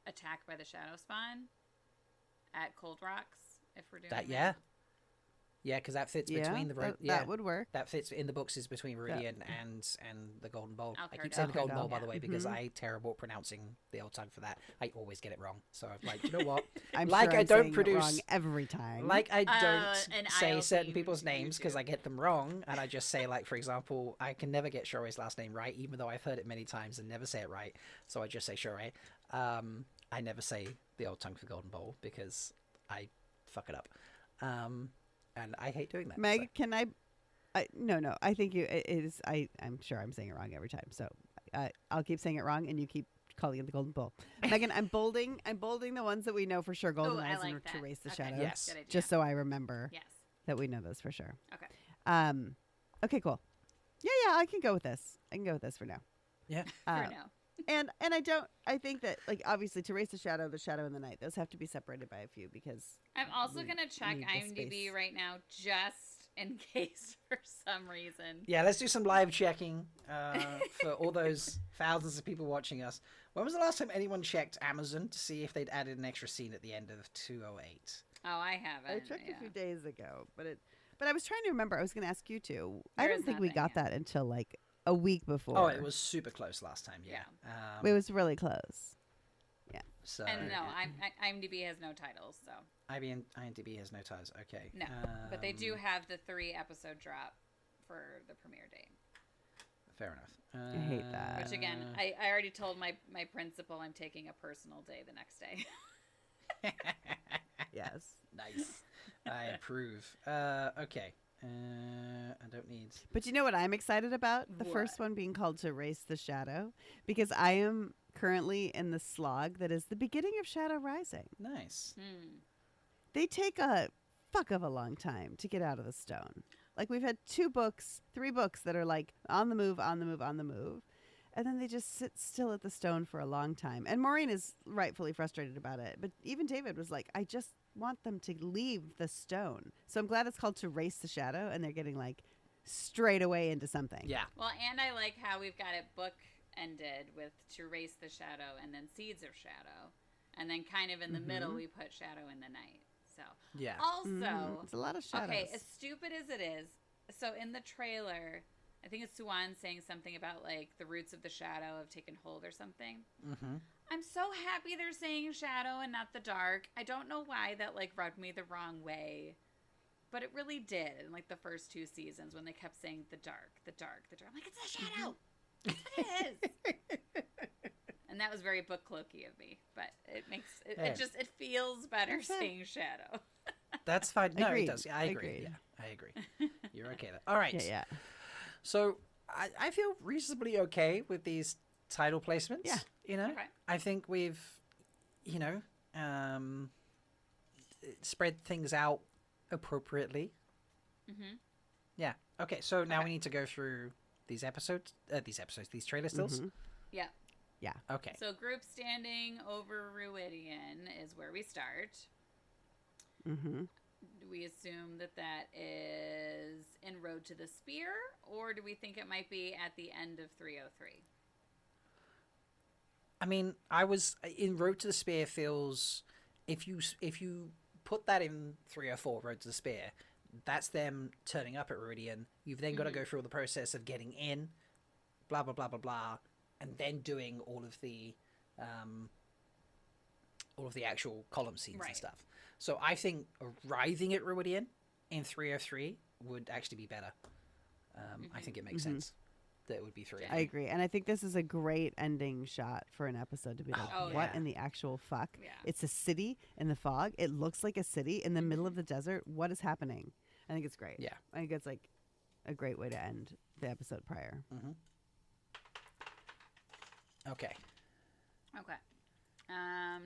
attack by the Shadow Spawn at Cold Rocks if we're doing That, yeah. Yeah, because that fits Yeah. between the that, yeah. that would work. That fits in the books is between Viridian and the Golden Bowl. I keep Alcardell. saying the Golden Bowl, by Yeah. the way, because Mhm. I terrible at pronouncing the old time for that. I always get it wrong. So I'm like, you know what? I'm like sure I I'm don't saying it produce- wrong every time. Like I don't and say I'll certain be people's you names because too. I get them wrong, and I just say, like, for example, I can never get Shorei's last name right, even though I've heard it many times and never say it right. So I just say Shorei. I never say the old tongue for Golden Bowl because I fuck it up. And I hate doing that. Meg, so. can no, I think it is. I'm sure I'm saying it wrong every time. So I'll keep saying it wrong, and you keep calling it the Golden Bowl. Megan, I'm bolding the ones that we know for sure. Golden I Eyes like and To that. Race the Okay. Shadow. Yes. Good idea. Just so I remember Yes. that we know those for sure. Okay. Okay, cool. Yeah, I can go with this. I can go with this for now. Yeah. For now. And I think that, like, obviously To Race the Shadow in the Night, those have to be separated by a few because I'm also we going to check need the IMDb space. right now just in case for some reason. Yeah, let's do some live checking for all those thousands of people watching us. When was the last time anyone checked Amazon to see if they'd added an extra scene at the end of 208? Oh, I haven't. I checked yeah. a few days ago, but I was trying to remember. I was going to ask you too. I There don't is think we nothing, got yeah. that until like a week before. Oh, it was super close last time. Yeah. It was really close. So And no, IMDb has no titles, so IMDb has no ties. Okay. no. But they do have the 3-episode drop for the premiere date. Fair enough. I hate that. Which again, I already told my principal I'm taking a personal day the next day. Yes. Nice. I approve. Okay. I don't need. But you know what I'm excited about? The first What? one being called To Race the Shadow, because I am currently in the slog that is the beginning of Shadow Rising. Nice. They take a fuck of a long time to get out of the stone. Like we've had 3 books that are like on the move. And then they just sit still at the stone for a long time. And Maureen is rightfully frustrated about it. But even David was like, I just want them to leave the stone. So I'm glad it's called To Race the Shadow. And they're getting like straight away into something. Yeah. Well, and I like how we've got it book ended with to race the shadow and then seeds of shadow. And then kind of in the middle, we put shadow in the night. So Yeah. also, It's a lot of shadows. okay, as stupid as it is, so in the trailer, I think it's Suwan saying something about like the roots of the shadow have taken hold or something. Mm-hmm. I'm so happy they're saying shadow and not the dark. I don't know why that like rubbed me the wrong way, but it really did in like the first 2 seasons when they kept saying the dark, the dark, the dark. I'm like, it's a shadow. That's what it is. And that was very book cloaky of me, but it makes it feels better saying shadow. That's fine. No, Agreed. it does. I agree. Agreed. Yeah, I agree. You're okay there. All right. Yeah. So I feel reasonably okay with these title placements. Yeah. You know, Okay. I think we've, you know, spread things out appropriately. Mm-hmm. Yeah. Okay. So now Okay. we need to go through these trailer stills. Mhm. Yeah. Yeah. Okay. So group standing over Ruidian is where we start. Mm-hmm. Do we assume that that is in Road to the Spear, or do we think it might be at the end of 303? I mean, I was in Road to the Spear feels if you put that in 304 Road to the Spear, that's them turning up at Ruidian. You've then got to go through all the process of getting in, blah blah blah blah blah, and then doing all of the actual column scenes and Right. stuff. So I think arriving at Ruidian in 303 would actually be better. I think it makes sense that it would be 303. I agree. And I think this is a great ending shot for an episode to be like, Oh, what yeah. in the actual fuck? Yeah. It's a city in the fog. It looks like a city in the middle of the desert. What is happening? I think it's great. Yeah. I think it's like a great way to end the episode prior. Okay. Okay.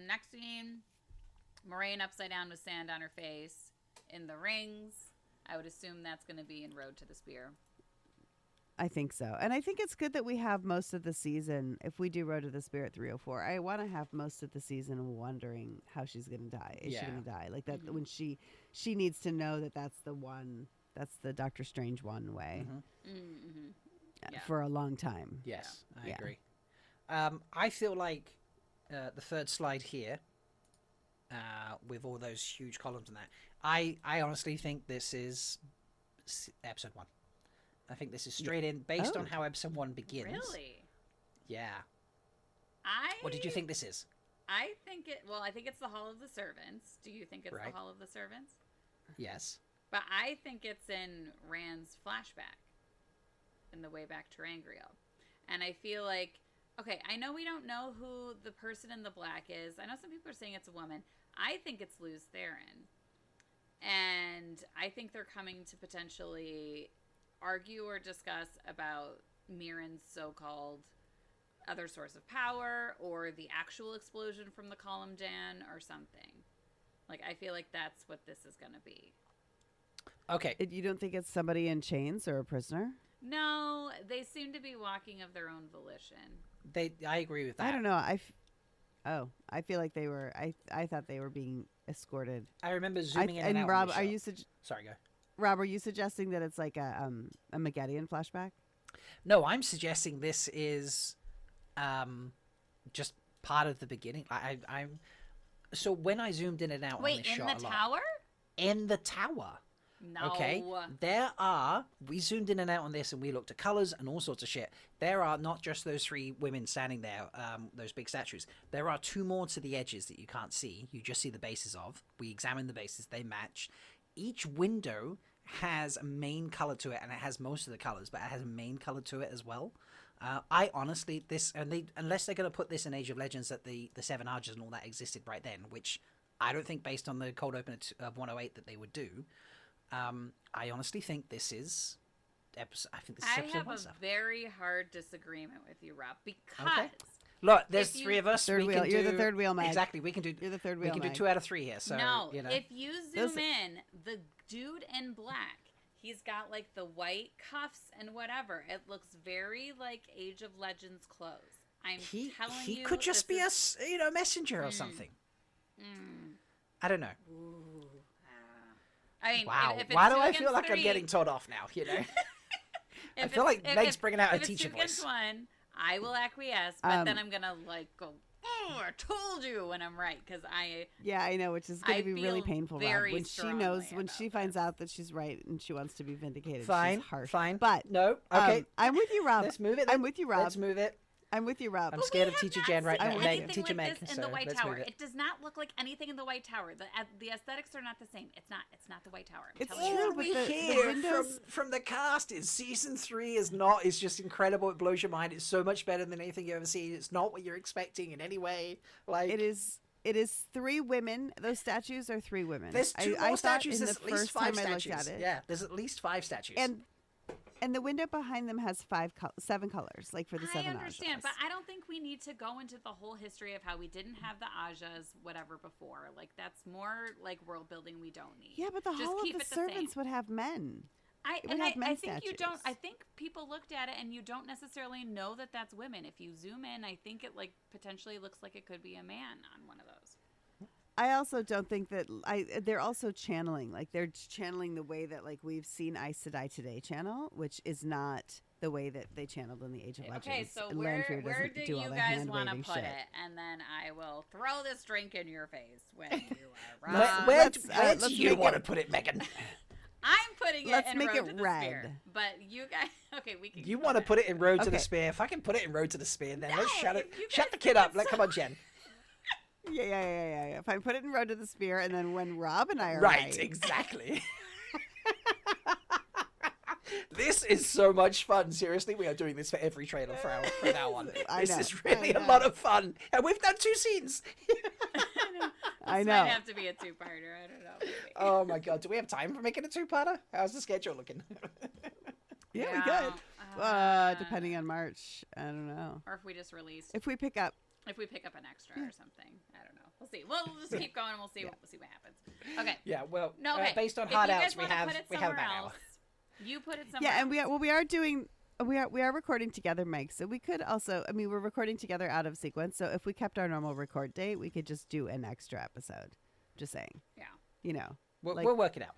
Next scene, Moraine upside down with sand on her face in the rings. I would assume that's going to be in Road to the Spear. I think so. And I think it's good that we have most of the season. If we do Road to the Spirit 304, I want to have most of the season wondering how she's going to die. Is she going to die? Like that when she needs to know that that's the one, that's the Doctor Strange one way Yeah. for a long time. Yes, I Yeah. agree. I feel like the third slide here, with all those huge columns and that, I honestly think this is episode 1. I think this is straight in based on how episode 1 begins. Really? Yeah. I What did you think this is? I think it's the Hall of the Servants. Do you think it's Right. the Hall of the Servants? Yes. But I think it's in Rand's flashback in the way back to Rangriel. And I feel like, okay, I know we don't know who the person in the black is. I know some people are saying it's a woman. I think it's Luz Theron. And I think they're coming to potentially argue or discuss about Mirren's so-called other source of power or the actual explosion from the column Dan or something. Like, I feel like that's what this is going to be. Okay. You don't think it's somebody in chains or a prisoner? No, they seem to be walking of their own volition. I agree with that. I don't know. I feel like they were. I thought they were being escorted. I remember zooming in and and out. Rob, on the are show. you Sorry, go. Rob? Are you suggesting that it's like a Maggedian flashback? No, I'm suggesting this is just part of the beginning. I'm so when I zoomed in and out on Wait, this in shot the a lot, tower? in the tower. No. Okay, we zoomed in and out on this and we looked at colors and all sorts of shit. There are not just those 3 women standing there, those big statues. There are 2 more to the edges that you can't see. You just see the bases of. We examined the bases, they match. Each window has a main color to it, and it has most of the colors, but it has a main color to it as well. I honestly, unless they're going to put this in Age of Legends that the 7 Arches and all that existed right then, which I don't think based on the cold open of 108 that they would do. I honestly think this is episode. I think this is I episode have 1 a stuff. very hard disagreement with you, Rob, because Okay. Look, there's If you- 3 of us. Third we wheel. can You're do, the third wheel, Mag. Exactly. We can do. You're the third We wheel. can do Mag. 2 out of 3 here. So no, you know. if you zoom Those- in, the dude in black, he's got like the white cuffs and whatever. It looks very like Age of Legends clothes. I'm telling you, he could just this be is- a messenger or something. I don't know. I mean, Wow. if it's Why do 2 I feel against like I'm 3, getting told off now? You know. I feel like Meg's bringing out a if teacher it's 2 against voice. 1, I will acquiesce, but then I'm gonna like go. Oh, I told you when I'm right because I. Yeah, I know, which is going I to be really feel painful, Rob. very When she knows, strongly when about she finds this. out that she's right and she wants to be vindicated, Fine, she's harsh. fine. But No, okay. I'm with you, Rob. Let's move it. I'm with you, Rob. Let's move it. I'm with you, Rob. I'm But scared we of have Teacher not Jen right seen now. I'm Meg, anything Teacher like Meg. this in So the White let's Tower. move it. It does not look like anything in the White Tower. The aesthetics are not the same. It's not. It's not the White Tower. I'm It's telling true, you. but We the hear windows- from the cast is season 3 is not. It's just incredible. It blows your mind. It's so much better than anything you ever seen. It's not what you're expecting in any way. Like It is 3 women. Those statues are 3 women. there's 2 I more thought statues. in There's the at least first 5 time I looked statues. at it. Yeah, there's at least 5 statues. And the window behind them has 7 colors, like for the 7 I understand, Ajas. but I don't think we need to go into the whole history of how we didn't have the Ajas, whatever, before. Like that's more like world building we don't need. Yeah, but the Just Hall of keep the it the same. Servants would have men. I would have men think you don't. statues. I think people looked at it and you don't necessarily know that that's women. If you zoom in, I think it like potentially looks like it could be a man on one of those. I also don't think that they're also channeling, like they're channeling the way that like we've seen Ice to Die Today channel, which is not the way that they channeled in the Age of Legends. Okay, so And where Lanfear do doesn't do all you the guys want to hand-waving put shit. it? And then I will throw this drink in your face when you are Where, wrong. where let's do you make want it- to put it, Megan? I'm putting it Let's in make Road it to the red. Spear. But you guys, okay, we can. You go want to ahead. put it in Road to Okay. the Spear? If I can put it in Road to the Spear, then No, let's shut it. if you Shut guys the kid think up. it's Let so- come on, Jen. Yeah. If I put it in Road to the Spear, and then when Rob and I are Right, exactly. This is so much fun. Seriously, we are doing this for every trailer from now on. I This know, is really I a know. lot of fun, and we've done 2 scenes. I This know. might have to be a 2-parter. I don't know. Maybe. Oh my god, do we have time for making a 2-parter? How's the schedule looking? Yeah, we Yeah, could. Depending on March, I don't know. Or if we just released, If we pick up, if we pick up an extra or something, I don't know. We'll see. We'll just keep going and we'll see. We'll see what happens. Okay. Yeah, well, No. Okay. based on If hard you guys outs, we wanna have put it about somewhere an hour. else, you put it somewhere. yeah, and else. we are doing. We are recording together, Mike. So we could also. I mean, we're recording together out of sequence. So if we kept our normal record date, we could just do an extra episode. Just saying. Yeah. You know. We'll, Like- we'll work it out.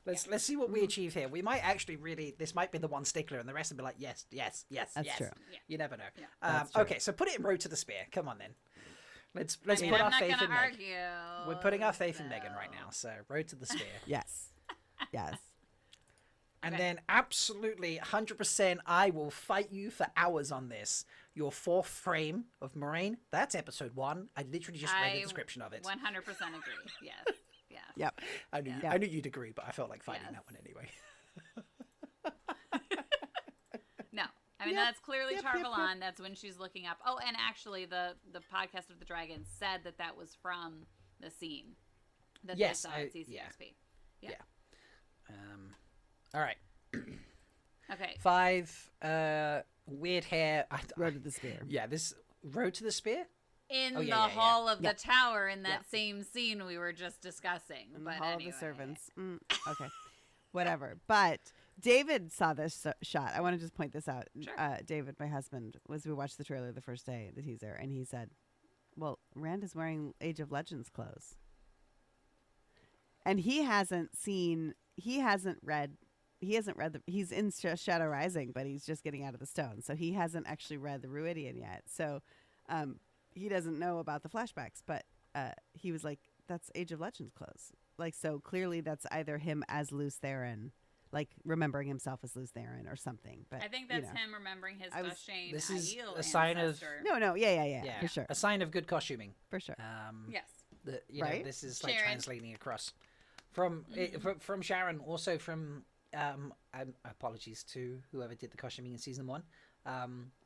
Let's see what we achieve here. We might actually really. This might be the one stickler, and the rest will be like, yes. That's yes. true. Yeah. You never know. Yeah. That's true. Okay, so put it in Road to the Spear. Come on then. Let's I mean, put I'm our not faith gonna in Meg. argue. We're putting our faith in so- Megan right now. So Road to the Spear. Yes. Yes. And Okay. then absolutely 100% I will fight you for hours on this. Your 4th frame of Moraine, that's episode 1. I literally just read the description of it. 100% agree. Yes. Yes. Yep. I knew you'd agree, but I felt like fighting Yes. that one anyway. No. I mean, Yep, that's clearly yep, Tarvalon. That's when she's looking up. Oh, and actually, the podcast of the Dragon said that was from the scene that Yes, they saw at CCXP. Yeah. All right. Okay. 5 weird hair. Road to the Spear. Yeah, this Road to the Spear? In Oh, the yeah. hall of Yeah. the tower in that Yeah. same scene we were just discussing. In the But Hall anyway. of the Servants. Okay. Whatever. But David saw this shot. I want to just point this out. Sure. David, my husband, we watched the trailer the first day, the teaser, and he said, well, Rand is wearing Age of Legends clothes. And he hasn't read he's in Shadow Rising, but he's just getting out of the stone. So he hasn't actually read the Ruidian yet. So he doesn't know about the flashbacks, but he was like, that's Age of Legends clothes. Like, so clearly that's either him as Luce Theron, like remembering himself as Luce Theron or something. But I think you that's know. him remembering his I was- Dashane This is Aiel a sign of- ancestor. No, yeah, for sure. A sign of good costuming. For sure. Yes. You know, Right? this is like Sharon. translating across from from Sharon, also from apologies to whoever did the costuming in season 1,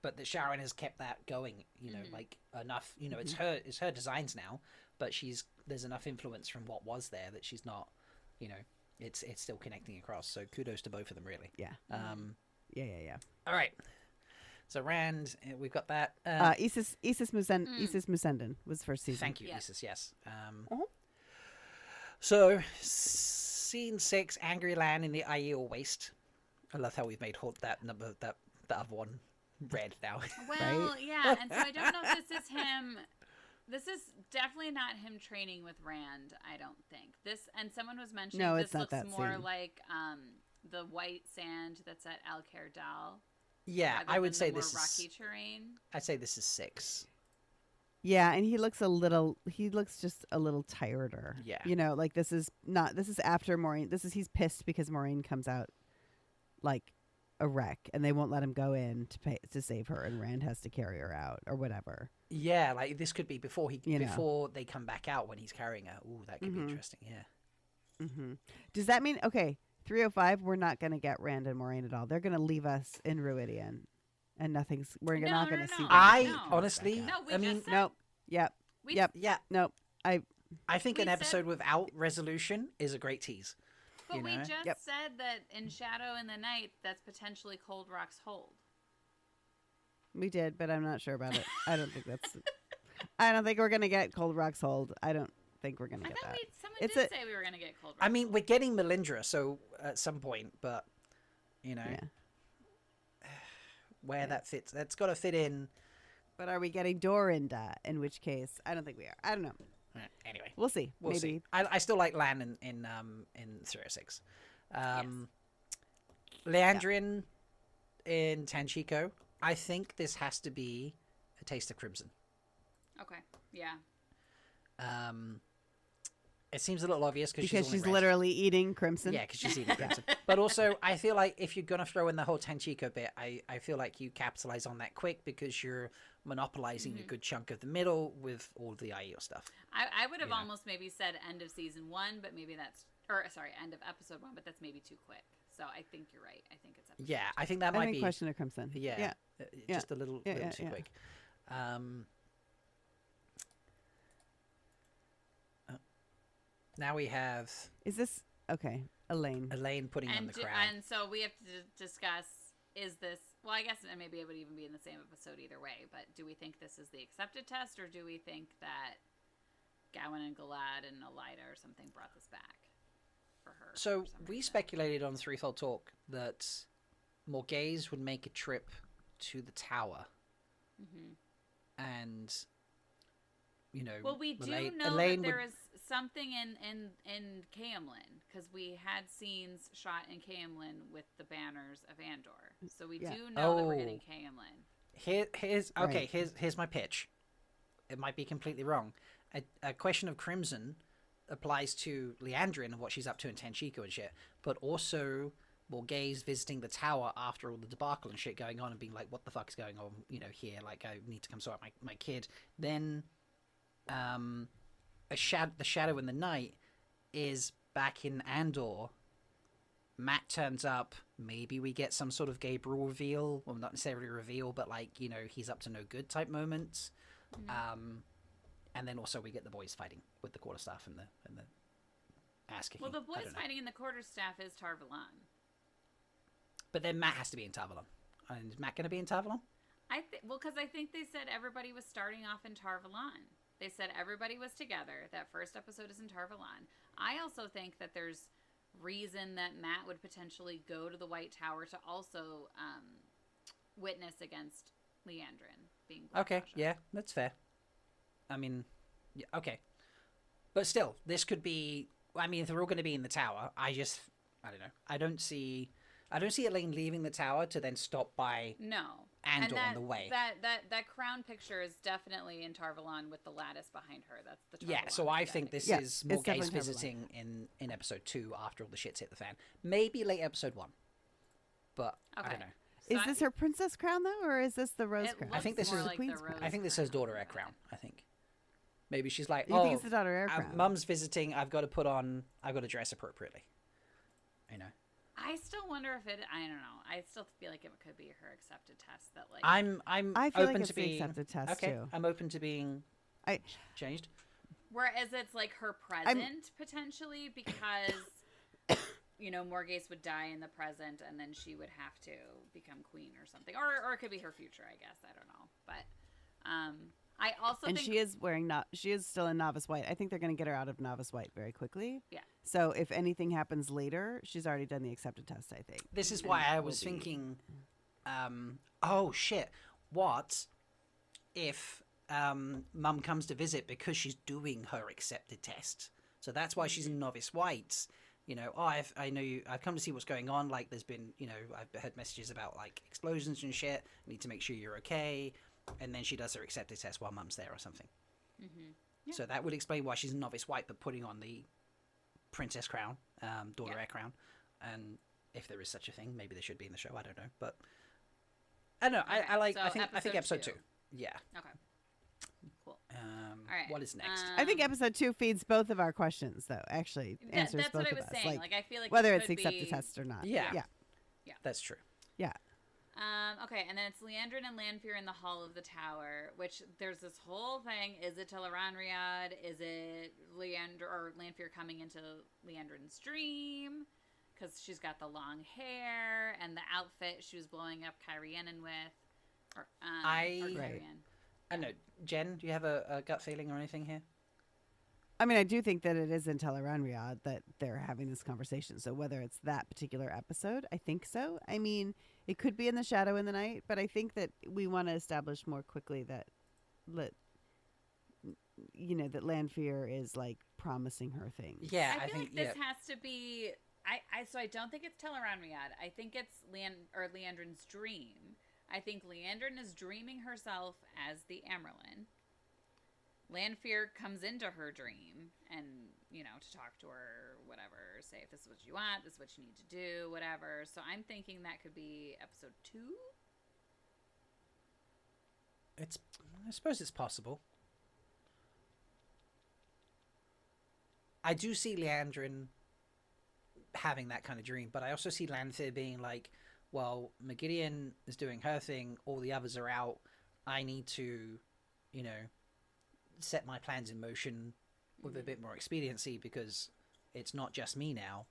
but that Sharon has kept that going. You know, like enough. You know, it's her designs now, but there's enough influence from what was there that she's not. You know, it's still connecting across. So kudos to both of them, really. Yeah. Yeah. All right. So Rand, we've got that. Isis Musenden was first season. Thank you, Yes. Isis. Yes. Uh-huh. So, scene 6, Angry Land in the Aiel Waste. I love how we've made that other one red now. Well, yeah, and so I don't know if this is him. This is definitely not him training with Rand. I don't think this. And someone was mentioning No, this it's not looks that more scene. like the white sand that's at Al Dal. Yeah, rather I would than say the more this rocky is. terrain. I'd say this is 6. Yeah, and he looks just a little tireder. Yeah. You know, like this is after Maureen. He's pissed because Maureen comes out like a wreck and they won't let him go in to save her, and Rand has to carry her out or whatever. Yeah, like this could be before You know. before they come back out when he's carrying her. Ooh, that could be interesting. Yeah. Mm-hmm. Does that mean 305? We're not going to get Rand and Maureen at all. They're going to leave us in Ruidian, and we're not going to see them. I honestly, No, we I mean, just said, Nope. Yep. Yep. yeah. Nope. I think We an episode without resolution is a great tease. But you we know? just said that in Shadow in the Night, that's potentially Cold Rock's hold. We did, but I'm not sure about it. I don't think I don't think we're going to get Cold Rock's hold. I don't think we're going to I get thought that. someone It's did say we were going to get Cold Rock. I mean, we're getting Melindra, so at some point, but you know, where that fits, that's got to fit in. But are we getting Dorinda? In which case, I don't think we are. I don't know. Anyway, We'll see. we'll Maybe. see. I still like Lan in 306. Leandrin in Tanchico. I think this has to be a taste of crimson. Okay. Yeah. It seems a little obvious because she's literally eating crimson. Yeah, because she's eating crimson. But also, I feel like if you're going to throw in the whole Tanchico bit, I feel like you capitalize on that quick because you're monopolizing a good chunk of the middle with all the Aiel stuff. I would have almost maybe said end of season 1, but maybe end of episode 1, but that's maybe too quick. So I think you're right. I think it's episode 2. I think that might be Question of Crimson. Yeah, just a little too quick. Now we have. Is this okay? Elaine putting on the crown. And so we have to discuss: is this? Well, I guess maybe it would even be in the same episode either way. But do we think this is the accepted test, or do we think that Gawain and Galad and Elida or something brought this back for her? So for we reason? speculated on Threefold Talk that Morghese would make a trip to the tower, and you know. Well, we do know Elaine that there is something in Cairhienin, because we had scenes shot in Cairhienin with the banners of Andor. So we do know that we're getting Cairhienin. Here's my pitch. It might be completely wrong. A question of crimson applies to Leandrin and what she's up to in Tanchico and shit, but also Morghese visiting the tower after all the debacle and shit going on and being like, what the fuck is going on, you know, here? Like, I need to come sort out my kid. Then the Shadow in the Night is back in Andor. Matt turns up. Maybe we get some sort of Gabriel reveal. Well, not necessarily reveal, but like, you know, he's up to no good type moments. And then also we get the boys fighting with the quarterstaff and the ass kicking. Well, the boys fighting in the quarterstaff is Tarvalon. But then Matt has to be in Tarvalon. And is Matt going to be in Tarvalon? Because I think they said everybody was starting off in Tarvalon. They said everybody was together. That first episode is in Tarvalon. I also think that there's reason that Matt would potentially go to the White Tower to also witness against Leandrin being Okay, Blackwater. yeah, that's fair. I mean, yeah, okay. But still, this could be... I mean, if they're all going to be in the tower, I don't know. I don't see Elaine leaving the tower to then stop by Andor on the way. That crown picture is definitely in Tarvalon with the lattice behind her. That's the Tarvalon Yeah, so I think aesthetic. this is it's Morghese definitely visiting in episode 2 after all the shit's hit the fan. Maybe late episode 1. But I don't know. Is this her princess crown though, or is this the rose crown? I think this more is like the queen's the crown. rose I think this says daughter heir crown. I think maybe she's like, You think it's the daughter heir crown? Mum's visiting. I've got to dress appropriately. You know. I still wonder if it. I don't know. I still feel like it could be her accepted test. That like I feel open like it's to the being accepted test okay. too. I'm open to being changed. Whereas it's like her present potentially because you know Morghese would die in the present and then she would have to become queen or something, or it could be her future. I guess I don't know, but I also think she is she is still in novice white. I think they're going to get her out of novice white very quickly. Yeah. So if anything happens later, she's already done the accepted test, I think. This is why I was thinking, oh shit, what if Mum comes to visit because she's doing her accepted test? So that's why she's in novice white. you know, oh, I know you. I've come to see what's going on. Like, there's been, you know, I've heard messages about like explosions and shit. I need to make sure you're okay. And then she does her acceptance test while Mum's there or something. Mm-hmm. Yeah. So that would explain why she's a novice white, but putting on the princess crown, daughter heir crown. And if there is such a thing, maybe they should be in the show. I don't know, but I don't know. Okay, I like. so I think episode two. 2. Yeah. Okay. Cool. All right. What is next? I think episode 2 feeds both of our questions, though. Actually, answers that's both what I of was us. saying. Like, I feel like whether it it's could accept the be... test or not. Yeah. Yeah. That's true. Yeah. Okay, and then it's Leandrin and Lanfear in the Hall of the Tower, which there's this whole thing. Is it Teleranriad? Is it Leander or Lanfear coming into Leandrin's dream? Because she's got the long hair and the outfit she was blowing up Cairhienin with. Or Cairhien. I don't know. Jen, do you have a gut feeling or anything here? I mean, I do think that it is in Teleranriad that they're having this conversation. So whether it's that particular episode, I think so. I mean, it could be in the Shadow in the Night, but I think that we want to establish more quickly that, you know, that Lanfear is like promising her things. Yeah, I feel like this has to be. So I don't think it's Teleranriad. I think it's Leandrin's dream. I think Leandrin is dreaming herself as the Amerlin. Lanfear comes into her dream and, you know, to talk to her, whatever, say if this is what you want, this is what you need to do, whatever. So I'm thinking that could be episode 2. I suppose it's possible. I do see Leandrin having that kind of dream, but I also see Lanfear being like, well, Magidian is doing her thing, all the others are out. I need to, you know, set my plans in motion with a bit more expediency because it's not just me now.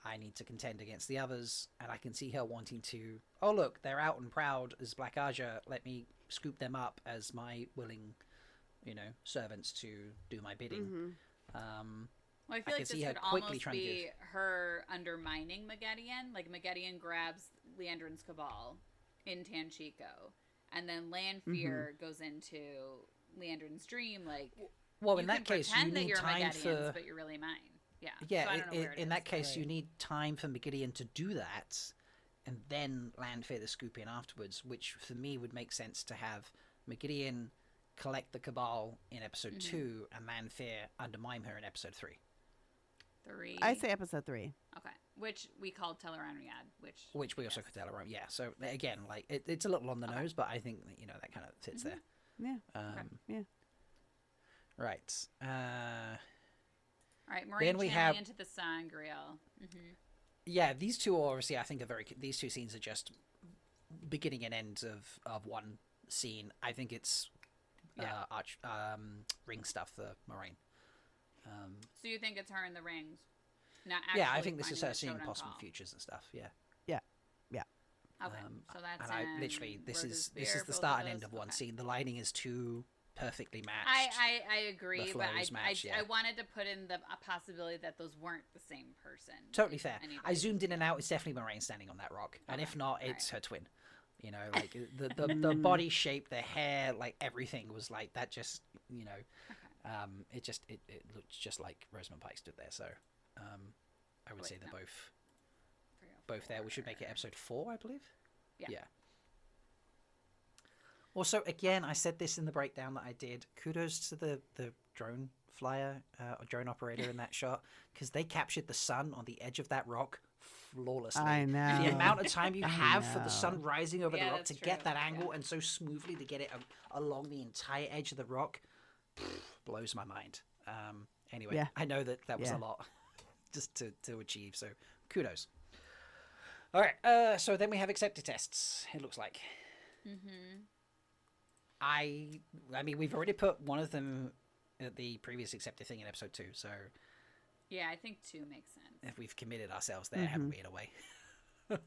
I need to contend against the others, and I can see her wanting to, oh look, they're out and proud as Black Aja, let me scoop them up as my willing, you know, servants to do my bidding. Well, I feel like this could almost be her undermining Magidian. Like, Magidian grabs Leandrin's cabal in Tanchico, and then Lanfear goes into Leandrin's dream. Like, well, in that case, you need time for... but you're really mine. Yeah. Yeah, so in that case, you need time for Magidian to do that, and then Lanfear to scoop in afterwards, which for me would make sense to have Magidian collect the cabal in episode 2 and Lanfear undermine her in episode 3. 3. I say episode 3. Okay, which we called Teleranriad, which we also could tell around. Yeah, so again, like it's a little on the nose, but I think that, you know, that kind of fits there. Yeah. Yeah. Right. All right, Maureen channeling into the Sangreal. Yeah, these two are obviously, I think, these two scenes are just beginning and end of one scene. I think it's ring stuff for Moraine. So you think it's her in the rings? Yeah, I think this is her seeing possible futures and stuff. Yeah. Okay, so that's. And I literally, this is the start and end of one scene. The lighting is too perfectly matched. I agree, but I wanted to put in a possibility that those weren't the same person. Totally fair. I zoomed in and out. It's definitely Moraine standing on that rock, and if not, it's her twin. You know, like the body shape, the hair, like everything was like that. Just, you know, it looked just like Rosamund Pike stood there. So, I would say they're both there. We should make it episode 4, I believe. Yeah. Also, again, I said this in the breakdown that I did. Kudos to the drone flyer or drone operator in that shot, because they captured the sun on the edge of that rock flawlessly. I know. The amount of time you have for the sun rising over the rock to get that angle and so smoothly to get it along the entire edge of the rock blows my mind. Anyway, I know that was a lot just to achieve, so kudos. All right, so then we have accepted tests, it looks like. I mean, we've already put one of them at the previous accepted thing in episode 2, so... Yeah, I think 2 makes sense. If we've committed ourselves there, haven't we, in a way? I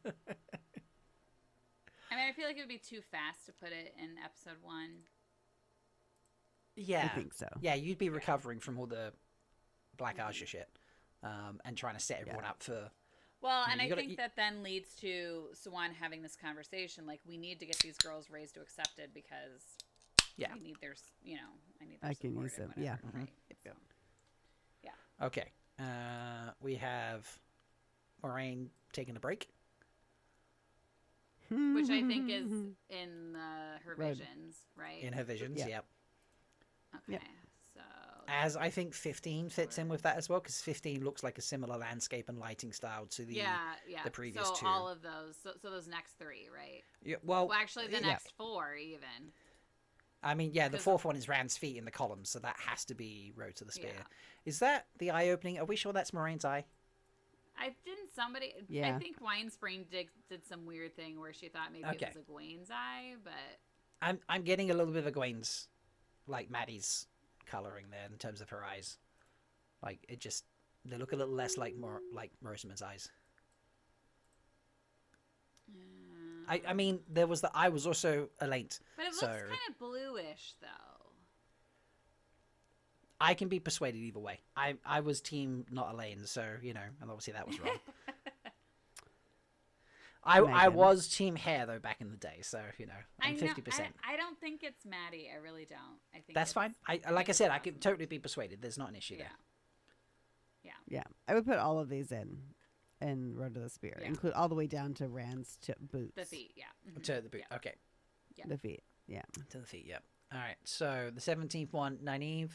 mean, I feel like it would be too fast to put it in episode 1. Yeah. I think so. Yeah, you'd be recovering from all the Black Aja shit, and trying to set everyone up for... Well, and I think that then leads to Swan having this conversation, like, we need to get these girls raised to accepted because we need their, you know, I need their I can support use them, whatever, right? So, Okay. We have Moraine taking a break. Which I think is in her Right. visions, right? In her visions, Yeah. yep. Okay, Yep. so As I think 15 fits in with that as well, because 15 looks like a similar landscape and lighting style to the the previous so two. all of those, so those next three, right? Yeah, well, Well, actually, the yeah. next four even. I mean, yeah, the 'Cause- fourth one is Rand's feet in the columns, so that has to be Road to the Spear. Yeah. Is that the eye opening? Are we sure that's Moraine's eye? I didn't somebody. Yeah. I think Wine Spring did some weird thing where she thought maybe Okay. it was Egwene's eye, but I'm getting a little bit of Egwene's, like Maddie's coloring there in terms of her eyes. Like it just they look a little less like Rosalind's eyes. I mean there was the eye was also Elaine's. but it looks so kind of bluish though. I can be persuaded either way. I was team not Elaine, so you know, and obviously that was wrong. I Megan. was team hair though back in the day, so you know I'm 50%. I don't think it's Maddie. I really don't. I think That's it's- fine. I like I said, I can totally be persuaded. There's not an issue Yeah. there. Yeah, I would put all of these in Road to the Spear, Yeah. include all the way down to Rand's boots. The feet, yeah. Mhm. To the boot. Yeah. Okay. The feet. Yeah. To the feet, yep. All right. So the 17th one, Nynaeve.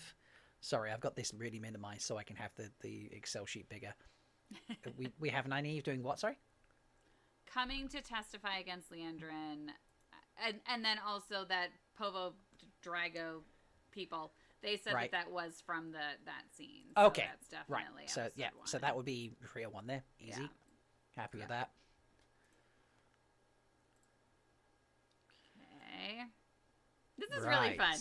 Sorry, I've got this really minimized so I can have the Excel sheet bigger. we have Nynaeve doing what? Sorry. Coming to testify against Leandrin, and then also that Povo Drago people. They said Right. that was from that scene. So Okay. that's definitely Right. So episode yeah. one. So that would be Rhea one there. Easy. Yeah. Happy with that. Okay. This is really fun.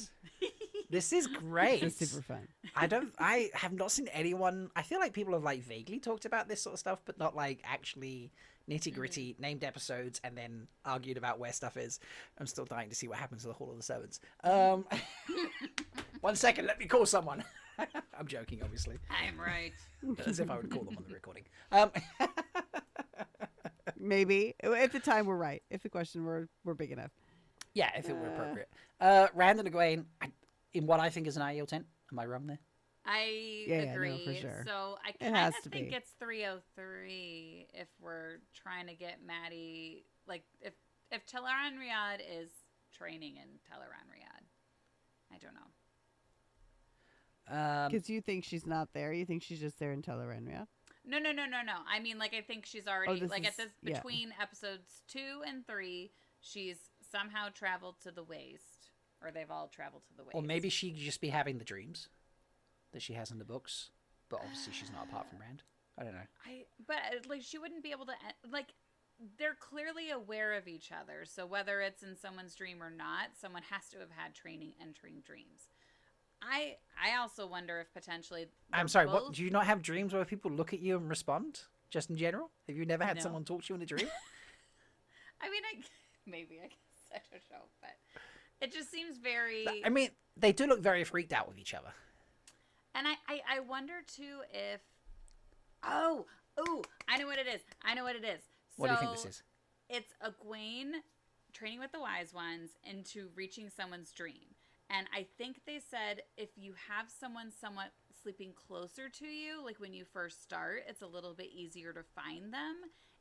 This is great. It's super fun. I have not seen anyone. I feel like people have like vaguely talked about this sort of stuff, but not like actually nitty gritty named episodes and then argued about where stuff is. I'm still dying to see what happens to the Hall of the Servants. 1 second, let me call someone. I'm joking, obviously, I'm right. as if I would call them on the recording. Maybe at the time we're right. If the question were big enough. Yeah, if it were appropriate. Rand and Egwene, in what I think is an IEL tent. Am I wrong there? I Yeah, no, agree. for sure. So I It kind has of to think be. it's 303 if we're trying to get Maddie, like if Teleron Riyadh is training in Teleron Riyadh. I don't know. Because you think she's not there. You think she's just there in Teleran, yeah? No. I mean, like, I think she's already, this like, is- at this, yeah. between episodes 2 and 3, she's somehow traveled to the waste. Or they've all traveled to the waste. Or maybe she could just be having the dreams that she has in the books, but obviously she's not apart from Rand. I don't know. But, like, she wouldn't be able to, like, they're clearly aware of each other. So whether it's in someone's dream or not, someone has to have had training entering dreams. I also wonder if potentially I'm they're sorry, both- what? Do you not have dreams where people look at you and respond? Just in general? Have you never had No. someone talk to you in a dream? I mean, maybe I guess I don't know, but it just seems very. I mean, they do look very freaked out with each other. And I wonder too if. Oh, I know what it is. What do you think this is? It's Egwene training with the wise ones into reaching someone's dream. And I think they said if you have someone somewhat sleeping closer to you, like when you first start, it's a little bit easier to find them.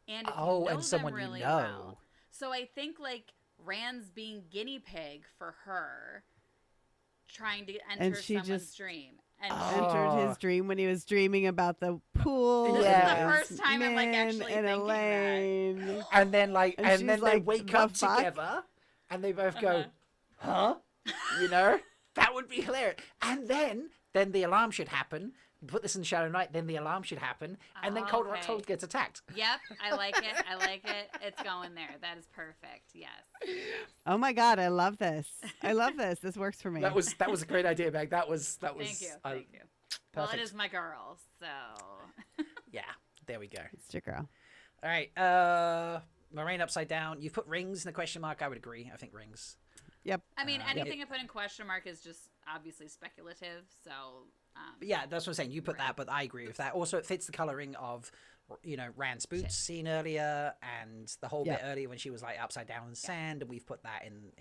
And if you know and someone them really you know. well. So I think like Rand's being guinea pig for her, trying to enter she someone's just- dream. And Entered his dream when he was dreaming about the pool. This is the and first time I'm, like, Min actually and thinking that. Elaine. And then And and she's then they like, wake "The up fuck?" together, and they both go, "Huh?" You know, that would be hilarious. And then the alarm should happen. Put this in Shadow Night. Then the alarm should happen, and then Cold Okay. Rock gets attacked. Yep, I like it. It's going there. That is perfect. Yes. Oh my god, I love this. This works for me. That was a great idea, Meg. That was. Thank you. Thank you. Well, Perfect. it is my girl, so. Yeah, there we go. It's your girl. All right, Moraine upside down. You've put rings in the question mark. I would agree. I think rings. Yep. I mean, Yep. anything I put in question mark is just obviously speculative, so. But yeah, that's what I'm saying. You put that, but I agree with that. Also, it fits the coloring of, Rand's boots seen earlier, and the whole bit earlier when she was like upside down in sand, and we've put that in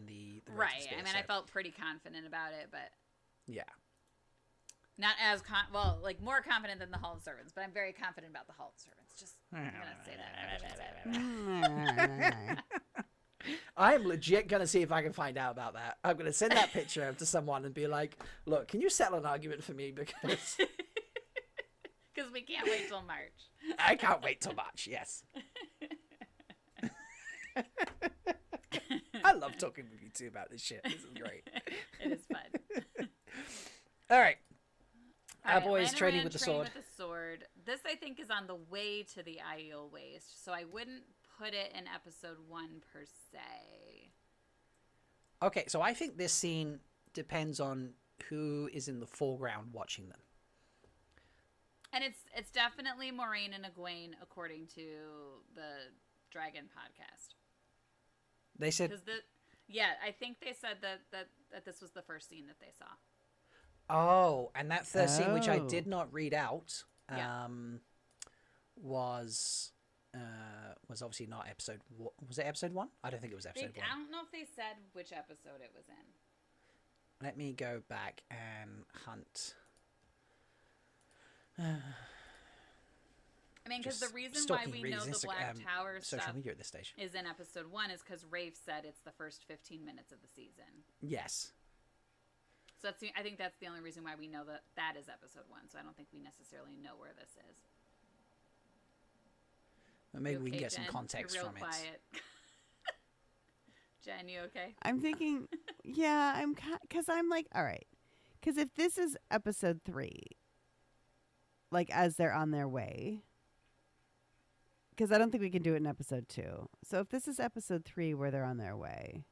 the Road to Right. Spear, I mean, so- I felt pretty confident about it, but. Yeah. Not as like more confident than the Hall of Servants, but I'm very confident about the Hall of Servants. Just I'm gonna say that. I'm legit gonna see if I can find out about that. I'm gonna send that picture to someone and be like, "Look, can you settle an argument for me because we can't wait till March." I can't wait till March." Yes. I love talking with you two about this shit. This is great. It is fun. All right. All Our right, boy is Lana training Rand with the trained sword. with the sword. This, I think, is on the way to the Aiel Waste, so I wouldn't put it in episode 1 per se. Okay, so I think this scene depends on who is in the foreground watching them. And it's definitely Moraine and Egwene, according to the Dragon podcast. They said, I think they said that this was the first scene that they saw. "Oh," and that first scene, which I Oh. did not read out, Yeah. was obviously not episode. Was it episode 1? I don't think it was episode 1. I don't know if they said which episode it was in. Let me go back and hunt. I mean, because the Just reason why stalking we Reed's know the Black Tower social stuff media at this stage. is in episode 1 is because Rafe said it's the first 15 minutes of the season. Yes. So I think that's the only reason why we know that is episode 1. So I don't think we necessarily know where this is. Well, maybe You we can okay, get some Jen? context You're real from quiet. Jen, you okay? I'm thinking, yeah, because I'm like, all right, because if this is episode 3, like as they're on their way, because I don't think we can do it in episode 2. So if this is episode 3 where they're on their way,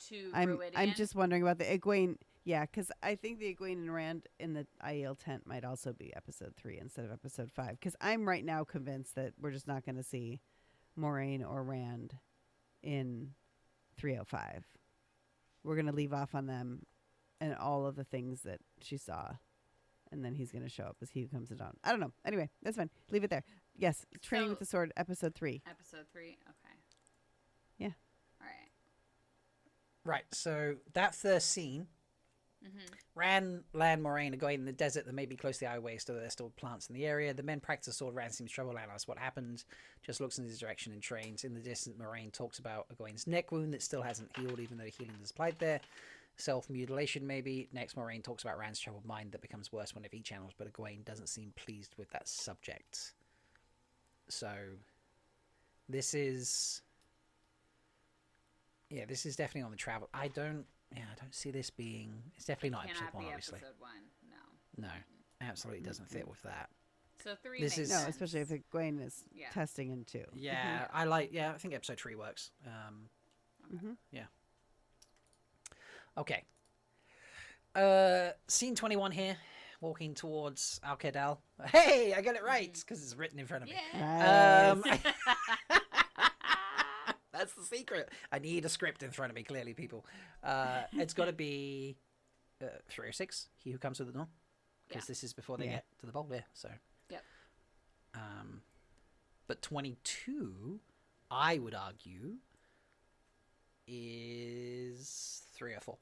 To I'm Ruidian? just wondering about the Egwene. Yeah, because I think the Egwene and Rand in the Aiel tent might also be episode 3 instead of episode 5. Because I'm right now convinced that we're just not going to see Moraine or Rand in 305. We're going to leave off on them and all of the things that she saw. And then he's going to show up as he who comes to dawn. I don't know. Anyway, that's fine. Leave it there. Yes, Training with the Sword, episode 3. Episode 3? Okay. Yeah. All right. Right, so that first scene, Rand, Lan, Moraine are going in the desert that may be close to the Eye Waste, so there's still plants in the area. The men practice sword. Rand seems troubled. Lan asks what happened, just looks in his direction and trains. In the distance, Moraine talks about Egwene's neck wound that still hasn't healed, even though healing is applied there. Self-mutilation, maybe. Next, Moraine talks about Rand's troubled mind that becomes worse whenever he channels, but Egwene doesn't seem pleased with that subject. So, this is... Yeah, this is definitely on the travel. I don't see this being... It's definitely not episode Cannot 1, be obviously. episode 1. No. No, absolutely doesn't fit with that. So 3 This makes is- No, sense. especially if Egwene is Yeah. testing in 2. Yeah, I think episode 3 works. Yeah. Okay. Scene 21 here, walking towards Al-Kedal. Hey, I got it right, because it's written in front of me. Yeah. Nice. That's the secret. I need a script in front of me, clearly, people. It's got to be 306, He Who Comes to the Dawn. Because Yeah. this is before they Yeah. get to the bowl there, so. Yep. But 22, I would argue, is 304.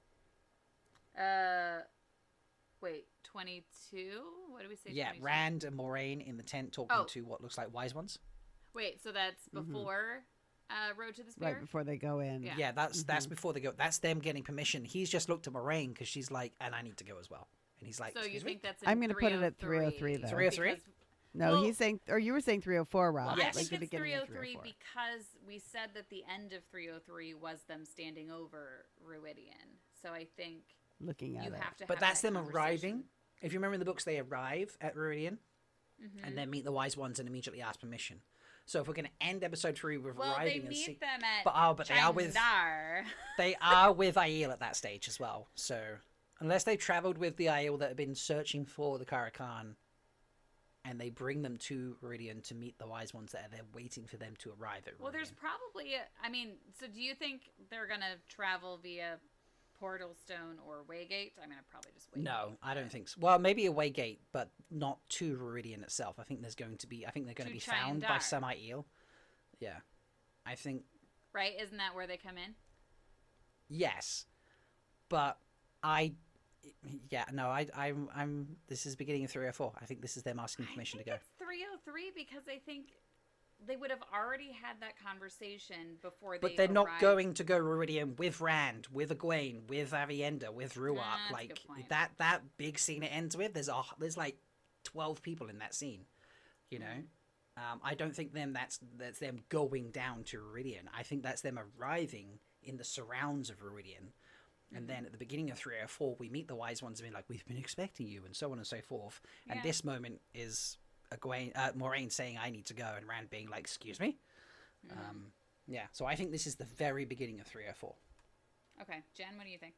Wait, 22? What did we say? Yeah, 22? Rand and Moraine in the tent talking Oh. to what looks like wise ones. Wait, so that's before Road to the Spear? Right before they go in. Yeah. Yeah, that's before they go. That's them getting permission. He's just looked at Moraine because she's like, and I need to go as well. And he's like, So you "Excuse me?" think that's in I'm gonna put it at 303 though. 303? Because- No, Well- he's saying, or you were saying 304, Rob. Well, Yes. I Like the think it's beginning of 303 304. because we said that the end of 303 was them standing over Ruidian. So I think Looking at you it. have to But have that's that them arriving. conversation. If you remember in the books, they arrive at Ruidian Mm-hmm. and then meet the wise ones and immediately ask permission. So if we're going to end episode 3 with Well, they arriving and meet see, them at but they are with Chandar. they are with Aiel at that stage as well. So unless they've travelled with the Aiel that have been searching for the Karakan, and they bring them to Ruidian to meet the wise ones that are there waiting for them to arrive at Ruidian. Well, there's probably, so do you think they're going to travel via Portal Stone or Waygate? I mean, I'd probably just Waygate. No, I don't think so. Well, maybe a Waygate, but not to Ruidian itself. I think they're going to be To found by Chandar. some Aiel. Yeah. I think Right? Isn't that where they come in? yes. But I Yeah, no, I'm. This is beginning of 304. I think this is them asking permission to go. It's 303 because I think they would have already had that conversation before they. But they're not arrived. going to go Viridian with Rand, with Egwene, with Avienda, with Ruark. That's a Like good point. that big scene it ends with. There's like 12 people in that scene. You know, I don't think that's them going down to Viridian. I think that's them arriving in the surrounds of Viridian. And then at the beginning of 304, we meet the Wise Ones being like, we've been expecting you, and so on and so forth. And this moment is Moraine saying, I need to go, and Rand being like, excuse me? Yeah, so I think this is the very beginning of 304. Okay, Jen, what do you think?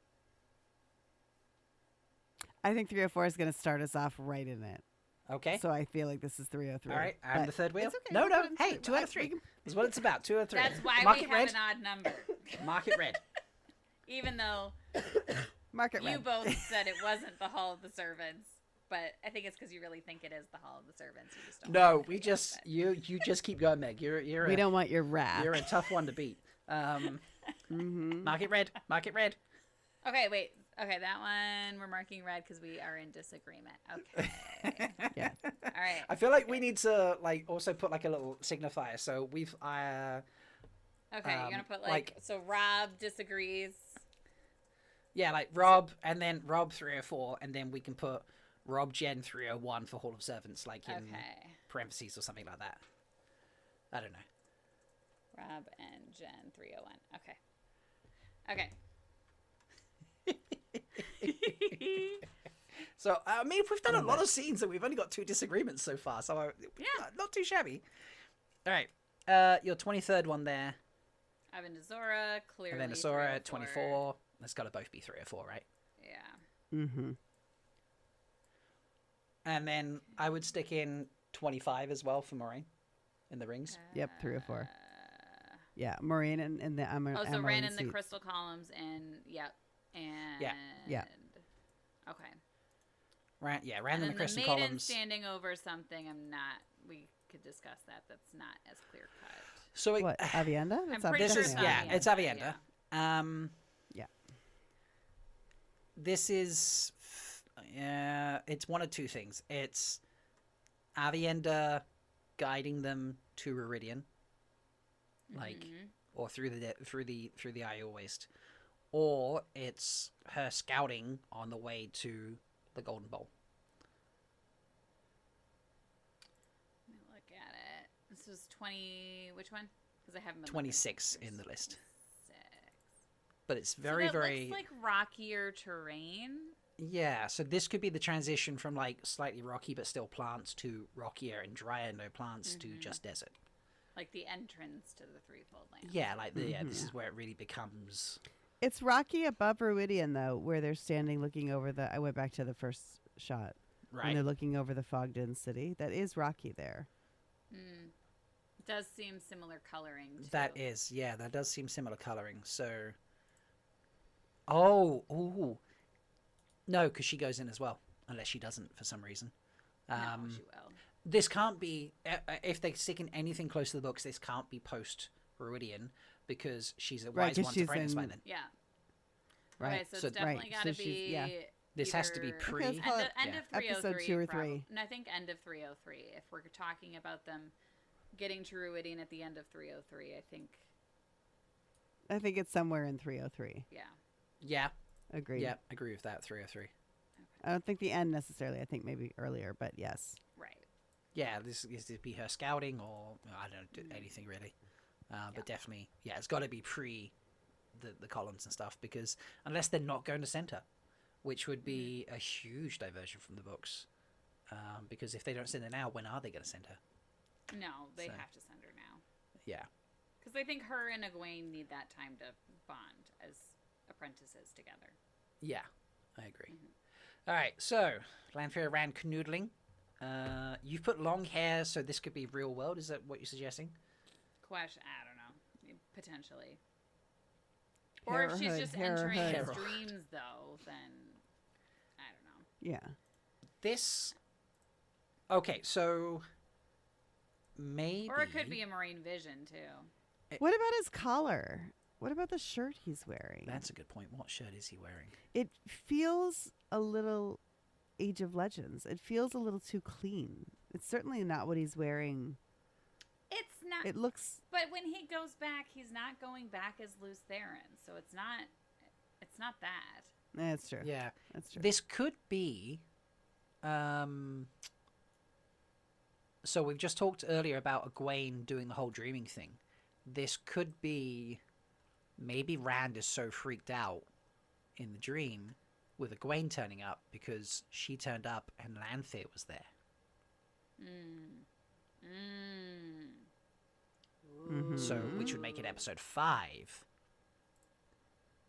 I think 304 is going to start us off right in it. Okay. So I feel like this is 303. All right, I'm the third wheel. It's okay, No, we'll no, put in hey, three. 2 out of 3. That's what it's about, 2 out of 3. That's why Mark we it have red. an odd number. Mark it red. Even though Market you red. both said it wasn't the Hall of the Servants, but I think it's because you really think it is the Hall of the Servants. You just don't No, want to we do it, just but- you just keep going, Meg. You're We a, don't want your wrath. you're a tough one to beat. Mark it red. Mark it red. Okay, wait. Okay, that one we're marking red because we are in disagreement. Okay. Yeah. All right. I feel like we need to like also put like a little signifier. So we've Okay, you're gonna put like- so Rob disagrees. yeah, like Rob and then Rob 304, and then we can put Rob Jen 301 for Hall of Servants, like in Okay. parentheses or something like that. I don't know. Rob and Jen 301. Okay. So I mean, we've done a lot of scenes, and we've only got 2 disagreements so far. So not too shabby. All right, your 23rd one there, Evan Zora, clearly. and then Asura 304. 24. That's got to both be 304, right? Yeah. Mm-hmm. And then I would stick in 25 as well for Moraine in the rings. Yep, 304. Yeah, Moraine and the So ran in the seat. crystal columns and yep. And Yeah. Okay. Ran in And the then crystal the maiden columns. standing over something. We could discuss that. That's not as clear cut. So What, Avienda? That's I'm pretty this sure is it's it's Avienda. Yeah. Yeah. This is it's one of 2 things. It's Avienda guiding them to Viridian, like Mhm. or through the Iowa Waste, or it's her scouting on the way to the Golden Bowl. Let me look at it. This was 20. Which one? Because I haven't been 26 looking. in the list. 26. But it's So very that very looks like rockier terrain. yeah. So this could be the transition from like slightly rocky but still plants to rockier and drier no plants to just desert. Like the entrance to the Threefold Land. Yeah, like this is where it really becomes. It's rocky above Viridian, though, where they're standing looking over the... I went back to the first shot. When Right. they're looking over the Fogden city. That is rocky there. Mm. It does seem similar coloring. Too. That is, yeah, that does seem similar coloring. So, oh, no, because she goes in as well, unless she doesn't for some reason. No, she will. This can't be if they stick in anything close to the books. This can't be post Viridian because she's a Right, wise 'cause one she's apprentice by in- then. Yeah. Right. Okay, so So- it's definitely right, got so to she's- be. yeah. This has to be either- pre. Okay, let's call it- End yeah. of 303. Episode 2 or 3. And I think end of 303. If we're talking about them getting to Ruidian at the end of 303, I think. I think it's somewhere in 303. Yeah. Yeah, Agreed. yeah, agree with that. 303. I don't think the end necessarily. I think maybe earlier, but yes. Right. Yeah, this is to be her scouting or I don't know anything really, but definitely, yeah, it's got to be pre the columns and stuff because unless they're not going to send her, which would be a huge diversion from the books, because if they don't send her now, when are they going to send her? No, they So- have to send her now. Yeah, Because I think her and Egwene need that time to bond as apprentices together. yeah, I agree. All right, so Lanfear ran canoodling. You've put long hair, so this could be real world. Is that what you're suggesting? Question, I don't know. Potentially. Or if she's Hairhood, just entering his hairhood. dreams, though, then I don't know. Yeah. This. Okay, so maybe. Or it could be a marine vision, too. What about his collar? What about the shirt he's wearing? That's a good point. What shirt is he wearing? It feels a little Age of Legends. It feels a little too clean. It's certainly not what he's wearing. It's not. It looks. But when he goes back, he's not going back as Luce Theron, so it's not. It's not that. That's true. Yeah, That's true. this could be. So we've just talked earlier about Egwene doing the whole dreaming thing. This could be. Maybe Rand is so freaked out in the dream with Egwene turning up because she turned up and Lanfear was there. So, which would make it episode 5.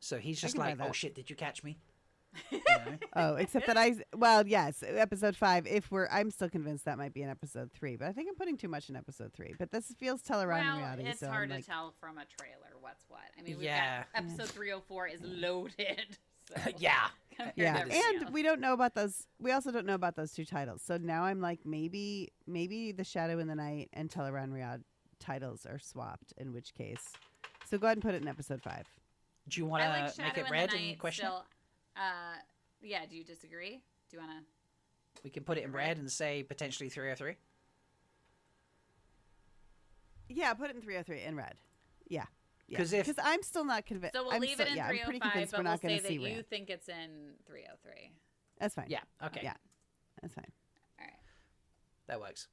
So he's just can buy like, that. "Oh shit, did you catch me?" You know? Oh, except that well, yes, episode 5. I'm still convinced that might be in episode 3, but I think I'm putting too much in episode 3. But this feels Teleron Well, reality. it's so hard I'm to like, tell from a trailer what's what. I mean, we've Yeah. got episode 304 is loaded. So Yeah. compared yeah, to everything and else. we don't know about those. We also don't know about those 2 titles. So now I'm like, maybe the Shadow in the Night and Teleron Riyadh titles are swapped. In which case, so go ahead and put it in episode 5. Do you want I like to make Shadow it in red the and Night question still. Yeah, do you disagree? Do you want to? it? We can put it in red and say potentially 303. Yeah, put it in 303 in red. Yeah. 'Cause if- because I'm still not convinced. So we'll I'm leave it in I'm pretty 305, convinced but we're we'll not say going to that see you Rand. think it's in 303. That's fine. Yeah. Okay. Yeah, that's fine. All right. That works.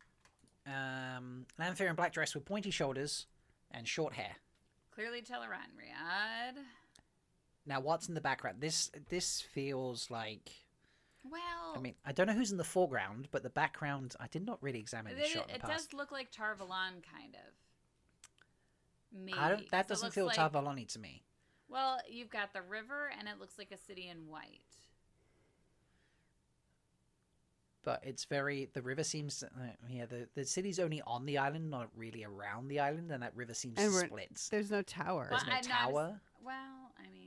Lanfear in black dress with pointy shoulders and short hair. Clearly Teleron Riyadh. Now, what's in the background? This feels like. Well, I mean, I don't know who's in the foreground, but the background, I did not really examine this shot in it the past. does look like Tarvalon, kind of. Maybe. I don't. That 'cause it doesn't looks feel like, Tarvaloni to me. Well, you've got the river, and it looks like a city in white. But it's very. The river seems. Yeah, the city's only on the island, not really around the island, and that river seems And to we're- split. There's no tower. There's no tower. Well,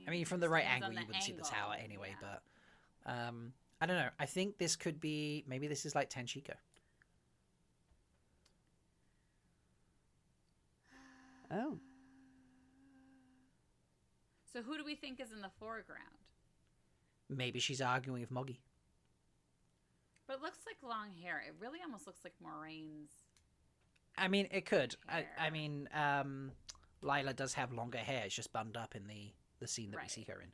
I mean, from the right depends angle, on you the wouldn't see the angle, tower anyway. yeah. But I don't know. I think this could be. Maybe this is like Tenshiko. Oh, So who do we think is in the foreground? Maybe she's arguing with Moggy. But it looks like long hair. It really almost looks like Moraine's. I mean, it could. I Hair. mean, Lila does have longer hair. It's just bunded up in the scene that we Right. see her in.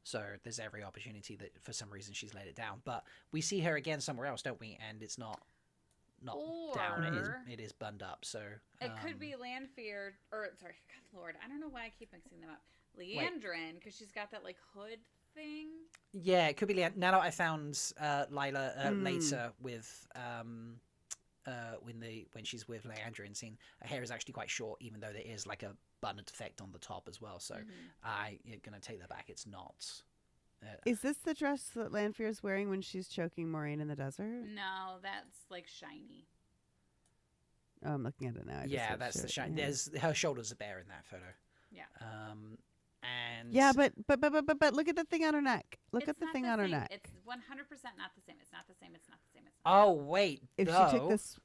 So there's every opportunity that for some reason she's laid it down. But we see her again somewhere else, don't we? And it's not down. Or- It is bunded up. So It could be Lanfear, or sorry, God Lord, I don't know why I keep mixing them up. Leandrin, because she's got that like hood thing. Yeah, it could be. Now that I found Lila later with when she's with Leandra in scene, her hair is actually quite short, even though there is like a bundled effect on the top as well. So I'm gonna take that back. It's not. is this the dress that Lanfear is wearing when she's choking Moraine in the desert? No, that's like shiny. Oh, I'm looking at it now. I just Yeah, switched that's to the it, shine. yeah. There's her shoulders are bare in that photo. Yeah. And Yeah, but look at the thing on her neck. Look It's at the not thing on her same. neck. It's 100% not the same. It's not the same. It's not the same. It's not. Oh wait, If though, she took this,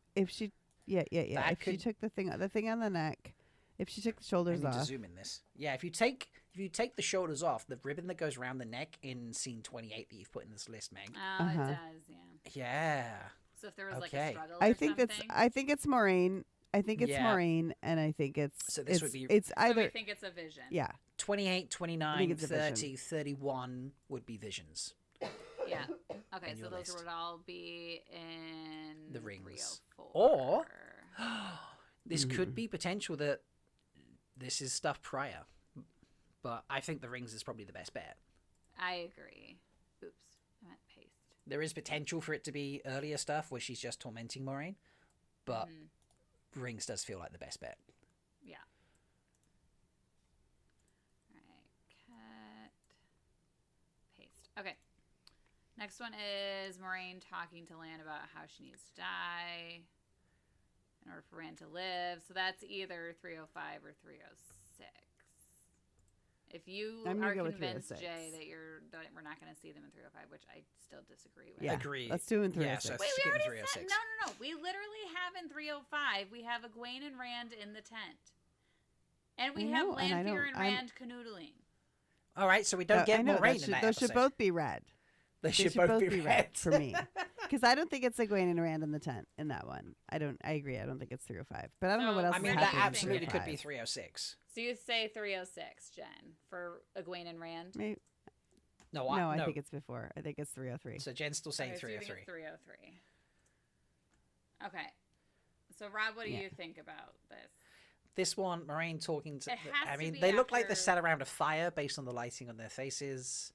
yeah. That If she could- took the thing on the neck, if she took the I shoulders need to off, zoom in this. Yeah, if you take the shoulders off, the ribbon that goes around the neck in scene 28 that you've put in this list, Meg. Oh, Uh-huh. it does. Yeah. Yeah. So if there was like Okay. a struggle, I or think something, it's Moraine. I think it's Yeah. Moraine, and I think it's So this it's, would be- it's so either we think it's a vision. yeah. 28, 29, it's a 30, 31 would be visions. Yeah. Okay, in so your those list. would all be in The rings. 304. Or this could be potential that this is stuff prior. But I think the rings is probably the best bet. I agree. Oops, I meant paste. There is potential for it to be earlier stuff where she's just tormenting Moraine. But rings does feel like the best bet. Yeah. All right, cut, paste. Okay. Next one is Moraine talking to Lan about how she needs to die in order for Rand to live. So that's either 305 or 306. If you I'm gonna are go with convinced, 306. Jay, that we're not going to see them in 305, which I still disagree with. Yeah. Agreed. Let's do it in Yeah, 306. so Wait, skip we in already said 306. no. We literally have in 305. We have Egwene and Rand in the tent, And we I have know, and I Lanfear don't- and I'm- Rand canoodling. All right, so we don't I get know, Moraine in that those should episode. both be red. They They should both be red for me. Because I don't think it's Egwene and Rand in the tent in that one. I agree. I don't think it's 305. But I don't know what So, else. I is mean, Where that do you happening in think absolutely it could be 305. 306. So you say 306, Jen, for Egwene and Rand? Maybe, No, no, I no. think it's before. I think it's 303. So Jen's still saying Okay, so you think 303. it's 303. Okay. So Rob, what do Yeah. you think about this? This one, Moraine talking to. It has I to mean, be they look like after- they're sat around a fire based on the lighting on their faces.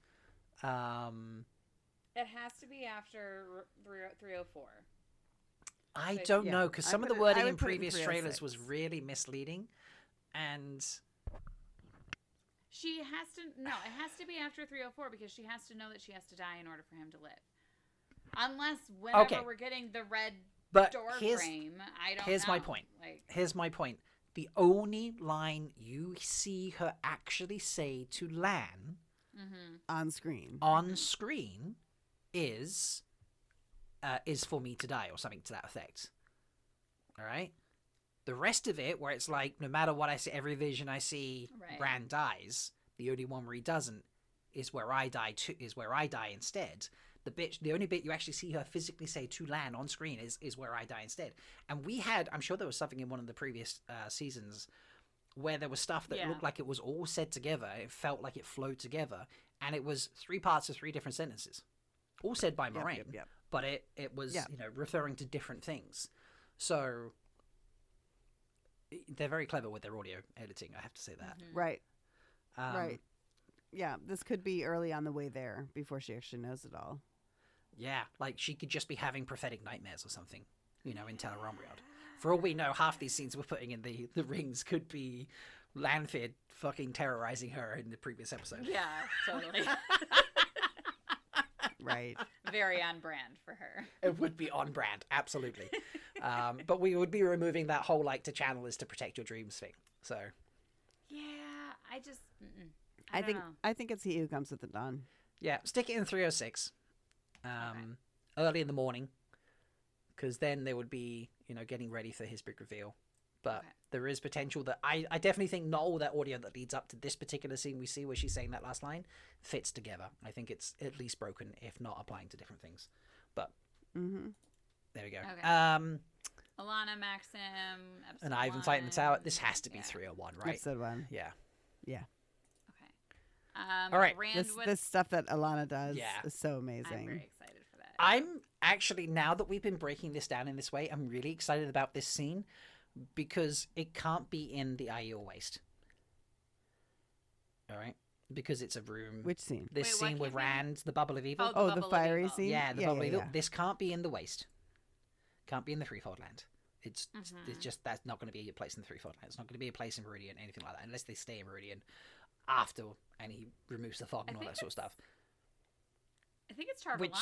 It has to be after 304. I But- don't Yeah, know because I some of put the it- I wording would in put it in previous trailers 306. was really misleading, and She has to no, it has to be after 304 because she has to know that she has to die in order for him to live. Unless whenever Okay. we're getting the red but door here's frame, I don't here's know. my point. Like here's my point. The only line you see her actually say to Lan On screen. on screen is for me to die or something to that effect. All right. The rest of it, where it's like, no matter what I see, every vision I see, Right. Rand dies. The only one where he doesn't is where I die. Is where I die instead. The only bit you actually see her physically say to Lan on screen is where I die instead. And we had, I'm sure there was something in one of the previous seasons where there was stuff that Yeah. looked like it was all said together. It felt like it flowed together, and it was 3 parts of 3 different sentences, all said by Moraine. Yep. But it was Yeah. referring to different things. So they're very clever with their audio editing. I have to say that. Right. Um, Right. Yeah. This could be early on the way there before she actually knows it all. Yeah, like she could just be having prophetic nightmares or something, in Tel'Rombriand. For all we know, half these scenes we're putting in the rings could be Lanfear fucking terrorizing her in the previous episode. yeah, totally. Right. Very on brand for her. It would be on brand, absolutely. But we would be removing that whole to channel is to protect your dreams thing. So Yeah, I just I don't know. I think it's he who comes with the dawn. yeah, stick it in 306, early in the morning, because then there would be getting ready for his big reveal. But Okay. there is potential that I definitely think not all that audio that leads up to this particular scene we see where she's saying that last line fits together. I think it's at least broken, if not applying to different things. But Mm-hmm. there we go. Okay. Alana, Maxim, episode And Ivan fighting the tower. 1. This has to be Yeah. 301, right? Episode 1. Yeah. Yeah. Okay. All right. Rand This stuff that Alana does Yeah. is so I'm amazing. very excited for that. I'm actually, now that we've been breaking this down in this way, I'm really excited about this scene because it can't be in the Aiel Waste. All right? Because it's a room. Which scene? This Wait, what scene with can't be? Rand, the Bubble of Evil. Oh, Bubble the of fiery Evil. scene? Yeah, the Bubble of Evil. yeah. This can't be in the Waste. Can't be in the Threefold Land. It's just, that's not going to be a place in the Threefold Land. It's not going to be a place in Meridian, anything like that, unless they stay in Meridian after and he removes the fog and all think that sort of stuff. I think it's Tarvalon. Which-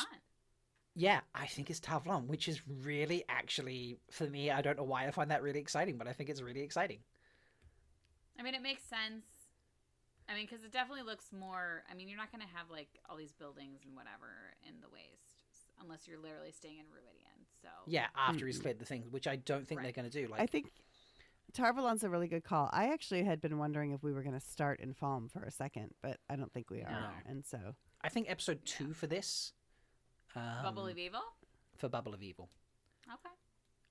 Yeah, I think it's Tavlon, which is really actually, for me, I don't know why I find that really exciting, but I think it's really exciting. I mean, it makes sense. I mean, because it definitely looks more. I mean, you're not going to have all these buildings and whatever in the waste unless you're literally staying in Ruidian. So Yeah, after he's cleared the things, which I don't think Right. they're going to do. I think Tarvalon's a really good call. I actually had been wondering if we were going to start in Falm for a second, but I don't think we are. No. And so, I think episode 2 for this. Bubble of Evil. For Bubble of Evil. Okay.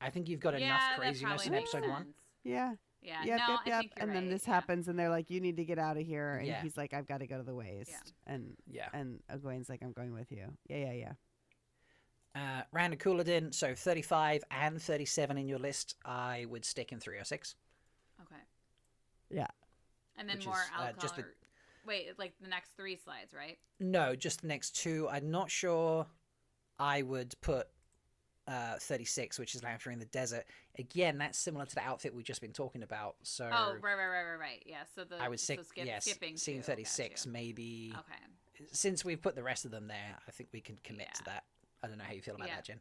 I think you've got Yeah, enough that craziness probably in makes episode 1. sense. yeah. Yeah. Yep, no, yep, I yep. think you're And then right, this yeah. happens, and they're like, "You need to get out of here," and Yeah. he's like, "I've got to go to the waste," and Yeah. Egwene's like, "I'm going with you." Yeah. Rand and Couladin, so 35 and 37 in your list, I would stick in 306. Okay. Yeah. And then Which more is, alcohol. just the- Wait, like the next 3 slides, right? No, just the next 2. I'm not sure I would put 36, which is Lanfear in the Desert. Again, that's similar to the outfit we've just been talking about. So Oh, right. Yeah. So I would stick, skipping scene to, 36, gotcha. maybe. Okay. Since we've put the rest of them there, I think we can commit to Yeah. that. I don't know how you feel about Yeah. that, Jen.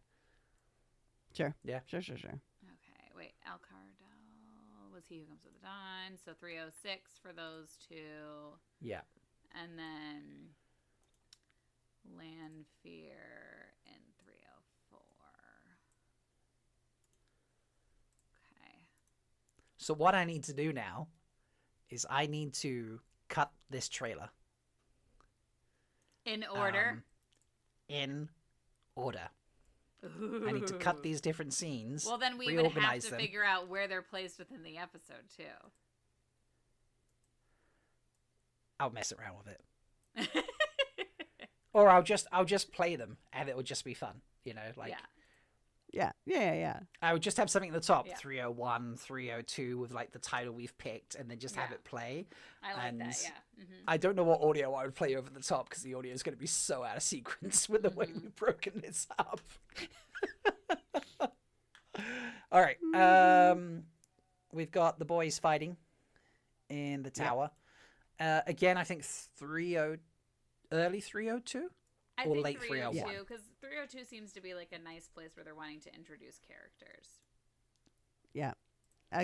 Sure. Yeah. Sure. Okay. Wait. Alcardel was he who comes with the dawn. So 306 for those 2. Yeah. And then Lanfear in 304. Okay. So what I need to do now is I need to cut this trailer. In order? In order. I need to cut these different scenes. Well, then we would have reorganize to them. figure out where they're placed within the episode, too. I'll mess around with it. Or I'll just play them, and it will just be fun. You know, like... Yeah. I would just have something at the top, Yeah. 301, 302, with like the title we've picked, and then just have it play. I like And that, yeah. Mm-hmm. I don't know what audio I would play over the top, because the audio is going to be so out of sequence with the way we've broken this up. All right. We've got the boys fighting in the tower. Again, I think early 302? I Or think late 301. because 302 seems to be like a nice place where they're wanting to introduce characters. Yeah.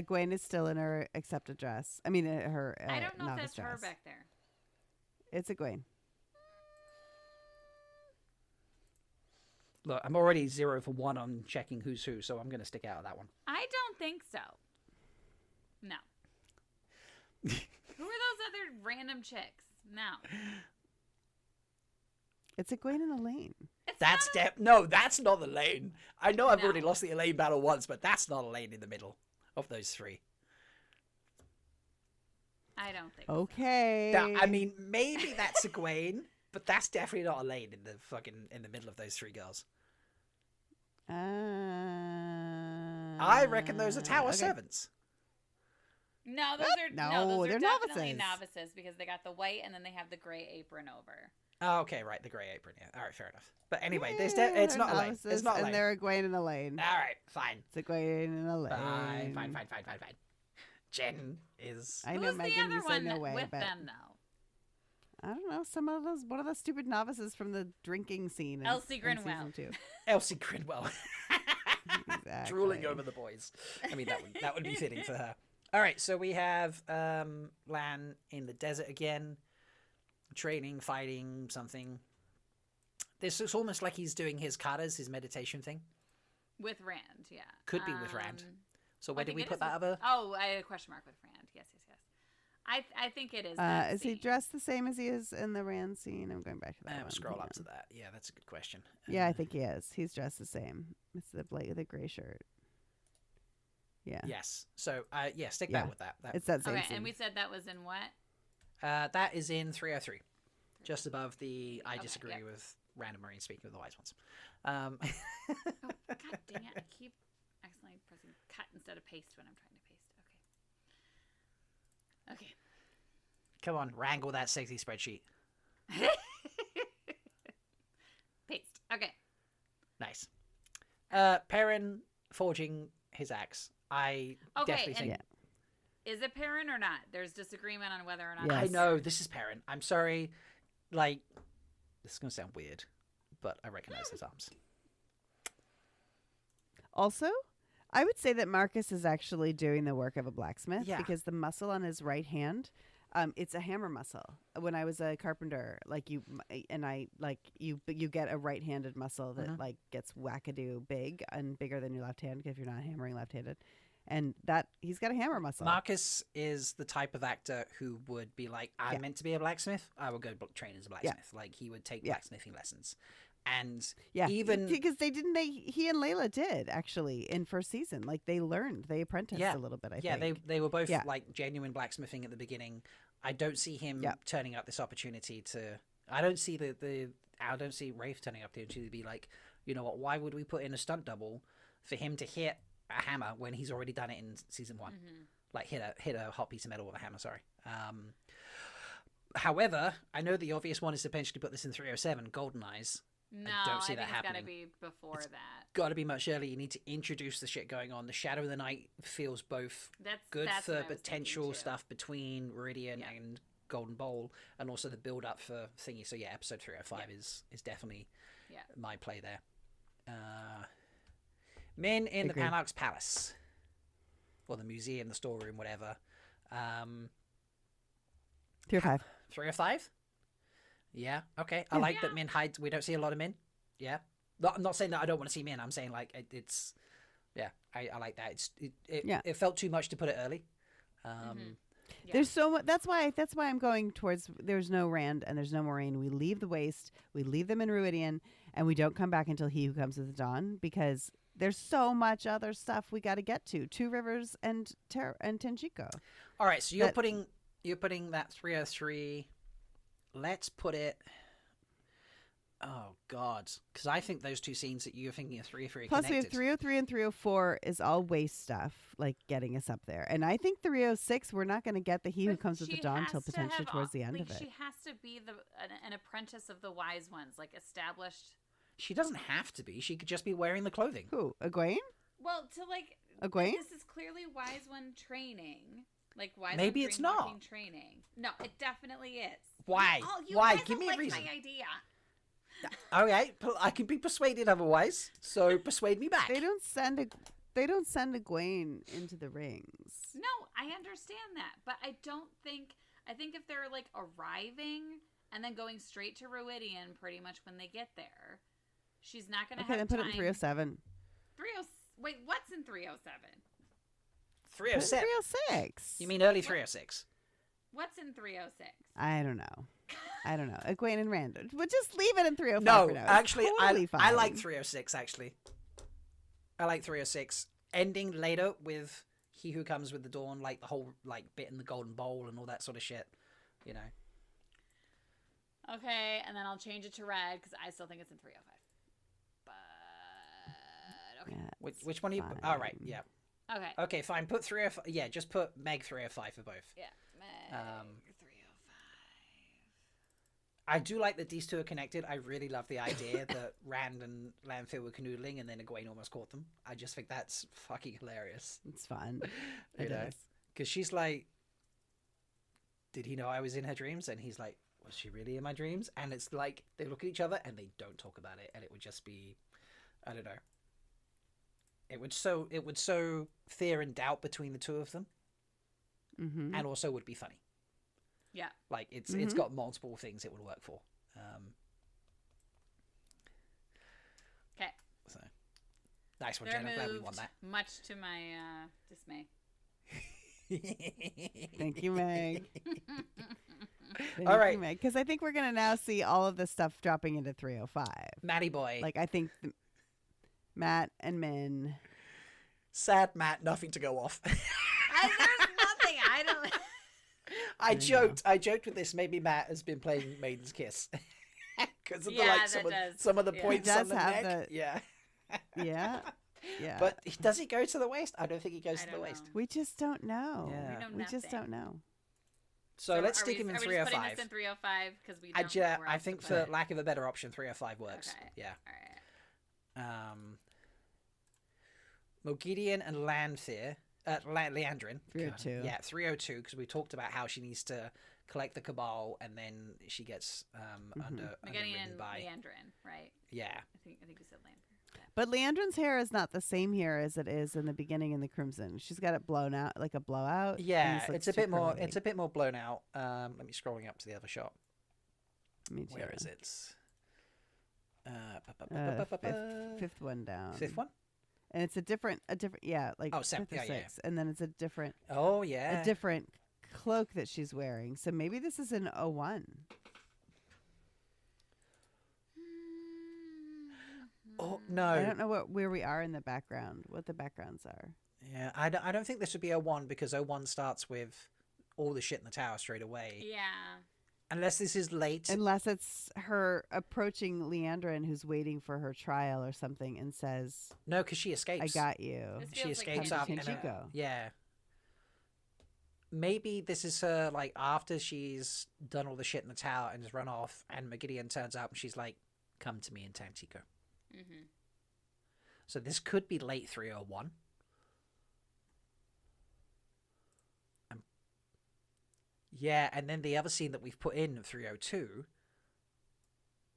Gwen is still in her accepted dress. I mean, her I don't know if novice that's her dress. back there. It's a Gwen. Look, I'm already 0 for 1 on checking who's who, so I'm going to stick out of that one. I don't think so. No. Who are those other random chicks? No. It's a Gwen and Elaine. That's no, that's not Elaine. I know I've No. already lost the Elaine battle once, but that's not Elaine in the middle of those three. I don't think Okay. I mean, maybe that's Egwene, but that's definitely not Elaine in the middle of those three girls. I reckon those are tower okay. servants. No, those are No, those they're are definitely novices. novices because they got the white and then they have the gray apron over. Oh, okay, right, the grey apron. Yeah, all right, fair enough. But anyway, it's they're not Elaine. novices, It's not Elaine. And they're a Gwen and Elaine. All right, fine. It's a Gwen and Elaine. Fine. Jen is. I know, Who's Megan, the other you say one no way, with but them though? I don't know. One of those stupid novices from the drinking scene. Elsie in Grinwell. season 2. Elsie Grinwell. Exactly. Drooling over the boys. I mean, that would be fitting for her. All right, so we have Lan in the desert again, training, fighting, something. This looks almost like he's doing his katas, his meditation thing. With Rand, yeah. Could be with Rand. So I where did think we it put is that other? Oh, I had a question mark with Rand. Yes. I think it is. Is he dressed the same as he is in the Rand scene? I'm going back to that one. Scroll up Yeah. to that. Yeah, that's a good question. Yeah, I think he is. He's dressed the same. It's the gray shirt. Yeah. Yes. So, stick Yeah. that with that. It's that same Okay, scene. and we said that was in what? That is in 303. Just above the I disagree yep. with Random Marine speaking with the wise ones. Oh, God dang it. I keep accidentally pressing cut instead of paste when I'm trying to paste. Okay. Come on, wrangle that sexy spreadsheet. Paste. Okay. Nice. Perrin forging his axe. I definitely think... and is it Perrin or not? There's disagreement on whether or not. Yes. I know, this is Perrin. I'm sorry. Like, this is going to sound weird, but I recognize his arms. Also, I would say that Marcus is actually doing the work of a blacksmith Yeah. because the muscle on his right hand, it's a hammer muscle. When I was a carpenter, you get a right-handed muscle that like gets wackadoo big and bigger than your left hand if you're not hammering left-handed. And that he's got a hammer muscle. Marcus is the type of actor who would be like, I'm meant to be a blacksmith. I will go train as a blacksmith. Like, he would take blacksmithing lessons. And even because he and Layla did actually in first season. Like, they apprenticed a little bit. I think. they were both like genuine blacksmithing at the beginning. I don't see him turning up this opportunity to. I don't see I don't see Rafe turning up the opportunity to be like, you know what? Why would we put in a stunt double for him to hit a hammer when he's already done it in season 1? Like hit a hot piece of metal with a hammer. Sorry. However, I know the obvious one is to potentially put this in 307 Golden Eyes. No, I don't see think that happening. It's got to be before that. Got to be much earlier. You need to introduce the shit going on. The Shadow of the Night feels both good that's for what I was potential thinking, too. stuff between Meridian and Golden Bowl, and also the build up for thingy. So yeah, episode 305 is definitely my play there. Men in the Panarch's Palace, or the museum, the storeroom, whatever. 305. 305. Yeah. Okay. I like that Min hide. We don't see a lot of Min. Yeah. I'm not saying that I don't want to see Min. I'm saying like I like that. It felt too much to put it early. Yeah. There's so much. That's why I'm going towards. There's no Rand and there's no Moraine. We leave the Waste. We leave them in Ruidian, and we don't come back until He Who Comes with the Dawn, because there's so much other stuff we got to get to. Two Rivers and Tenjiko. All right, so you're putting that 303. Let's put it. Oh God, because I think those two scenes that you're thinking of 303 Plus, connected. we have 303 and 304 is all Waste stuff, like getting us up there. And I think 306, we're not going to get the He Who But Comes with the she Dawn has till to potentially have towards the end of it. She has to be an apprentice of the wise ones, like established. She doesn't have to be. She could just be wearing the clothing. Who? Egwene? Well, to like Egwene? this is clearly wise one training. Like wise Maybe one it's dream-walking not. Training. No, it definitely is. Why? You Why? guys Give don't me a like reason. my idea. Okay, I can be persuaded otherwise. So persuade me back. They don't send Egwene into the rings. No, I understand that, but I think if they're like arriving and then going straight to Ruidian pretty much when they get there, she's not going to Okay, have then time. put it in 307. Wait, what's in 307? 307. 306. You mean early 306? What's in 306? I don't know. Egwene and Rand. But just leave it in 305 No, for now. It's actually, totally I fine. like 306, actually. I like 306. Ending later with He Who Comes with the Dawn, like the whole like bit in the golden bowl and all that sort of shit. You know. Okay, and then I'll change it to red because I still think it's in 305. But okay. Yeah, Which one are you? fine. All right, yeah. Okay. Okay, fine. Put 305. Yeah, just put Meg 305 for both. Yeah. Meg 305. I do like that these two are connected. I really love the idea that Rand and Lanfear were canoodling and then Egwene almost caught them. I just think that's fucking hilarious. It's fun. You It know? is. Because she's like, did he know I was in her dreams? And he's like, was she really in my dreams? And it's like, they look at each other and they don't talk about it. And it would just be, I don't know. It would sow fear and doubt between the two of them. Mm-hmm. And also would be funny. Yeah. Like it's Mm-hmm. got multiple things it would work for. Okay. So nice one, They're Jen. I'm glad we moved, won that. much to my dismay. Thank you, Meg. All right. Because I think we're going to now see all of this stuff dropping into 305. Matty boy. Like, I think Matt and Min. Sad Matt, nothing to go off. There's nothing. I don't. I joked with this. Maybe Matt has been playing Maiden's Kiss. Because of Yeah, some of the Yeah. points He on does the have neck. Yeah. Yeah. Yeah. But does he go to the waist? I don't think he goes I to the don't waist. know. we just don't know. Yeah. We know We just nothing. don't know. So let's are stick we- him in are we just putting 305. this in 305 because we I, don't know where I else think to for put it. lack of a better option, 305 works. Okay. Yeah. All right. Mogideon and Lanfear, Leandrin. 302. Yeah, 302, because we talked about how she needs to collect the Cabal and then she gets underwritten Megadian by. Leandrin, right? Yeah. I think you said Leandrin. But Leandrin's hair is not the same here as it is in the beginning in the Crimson. She's got it blown out, like a blowout. and Yeah, this looks it's a too bit more. curly. It's a bit more blown out. Let me scrolling up to the other shot. Me too. Where is it? Fifth one down. Fifth one? And it's a different, yeah, like Oh, fifth or yeah, yeah. sixth. And then it's a different Oh yeah. cloak that she's wearing. So maybe this is an 01. Oh no. I don't know where we are in the background, what the backgrounds are. Yeah, I don't think this would be 01 because 01 starts with all the shit in the tower straight away. Yeah. Unless this is late. Unless it's her approaching Leandrin, who's waiting for her trial or something, and says, No, because she escapes. I got you. This She feels like escapes Come up. to and, Tenjiko. yeah. Maybe this is her, like, after she's done all the shit in the tower and has run off, and Mogideon turns up and she's like, come to me in Tenjiko. Mm-hmm. So this could be late 301. Yeah, and then the other scene that we've put in 302,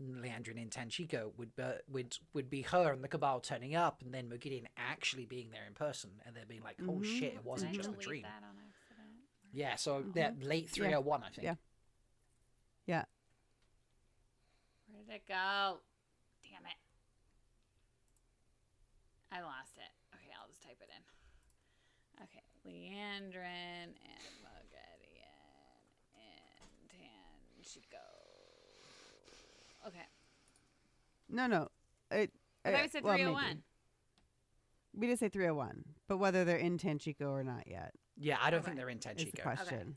Leandrin in Tenjiko, would be her and the Cabal turning up, and then Mogideon actually being there in person, and they're being like, "Oh Mhm. shit, it wasn't Did I just a delete dream." that on accident? Yeah, so that late 301, I think. Yeah. Yeah. Where did it go? Damn it. I lost it. Okay, I'll just type it in. Okay, Leandrin and Mogideon. Tenchico. Okay. No. I thought we said well, 301. maybe. We did say 301, but whether they're in Tenchico or not yet Yeah, I don't think Okay. they're in is the Tenchico. question.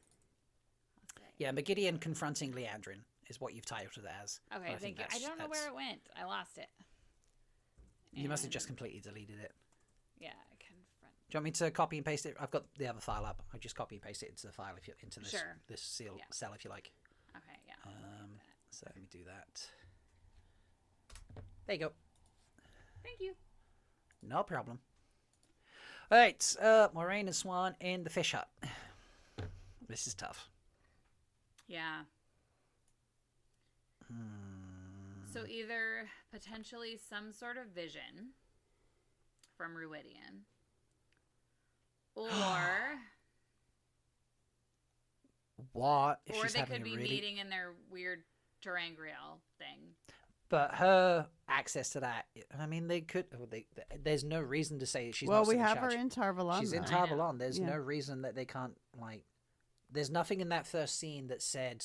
Let's see. Yeah, McGideon confronting Leandrin is what you've titled it as. Okay, I think thank you. I don't know that's- where it went. I lost it. You must have just And- completely deleted it. Yeah, confront. Do you want me to copy and paste it? I've got the other file up. I just copy and paste it into the file into this Sure. this cell if you like. Okay, yeah. I'll look at that. So let me do that. There you go. Thank you. No problem. All right, Moraine and Swan in the fish hut. This is tough. Yeah. So either potentially some sort of vision from Ruidian, or What if or she's they having could a be really... meeting in their weird Terangriel thing. But her access to that, I mean, they could. There's no reason to say she's well, not we still in have her charge. in Tarvalon. She's in though. I know. Tarvalon. There's Yeah. no reason that they can't, like... There's nothing in that first scene that said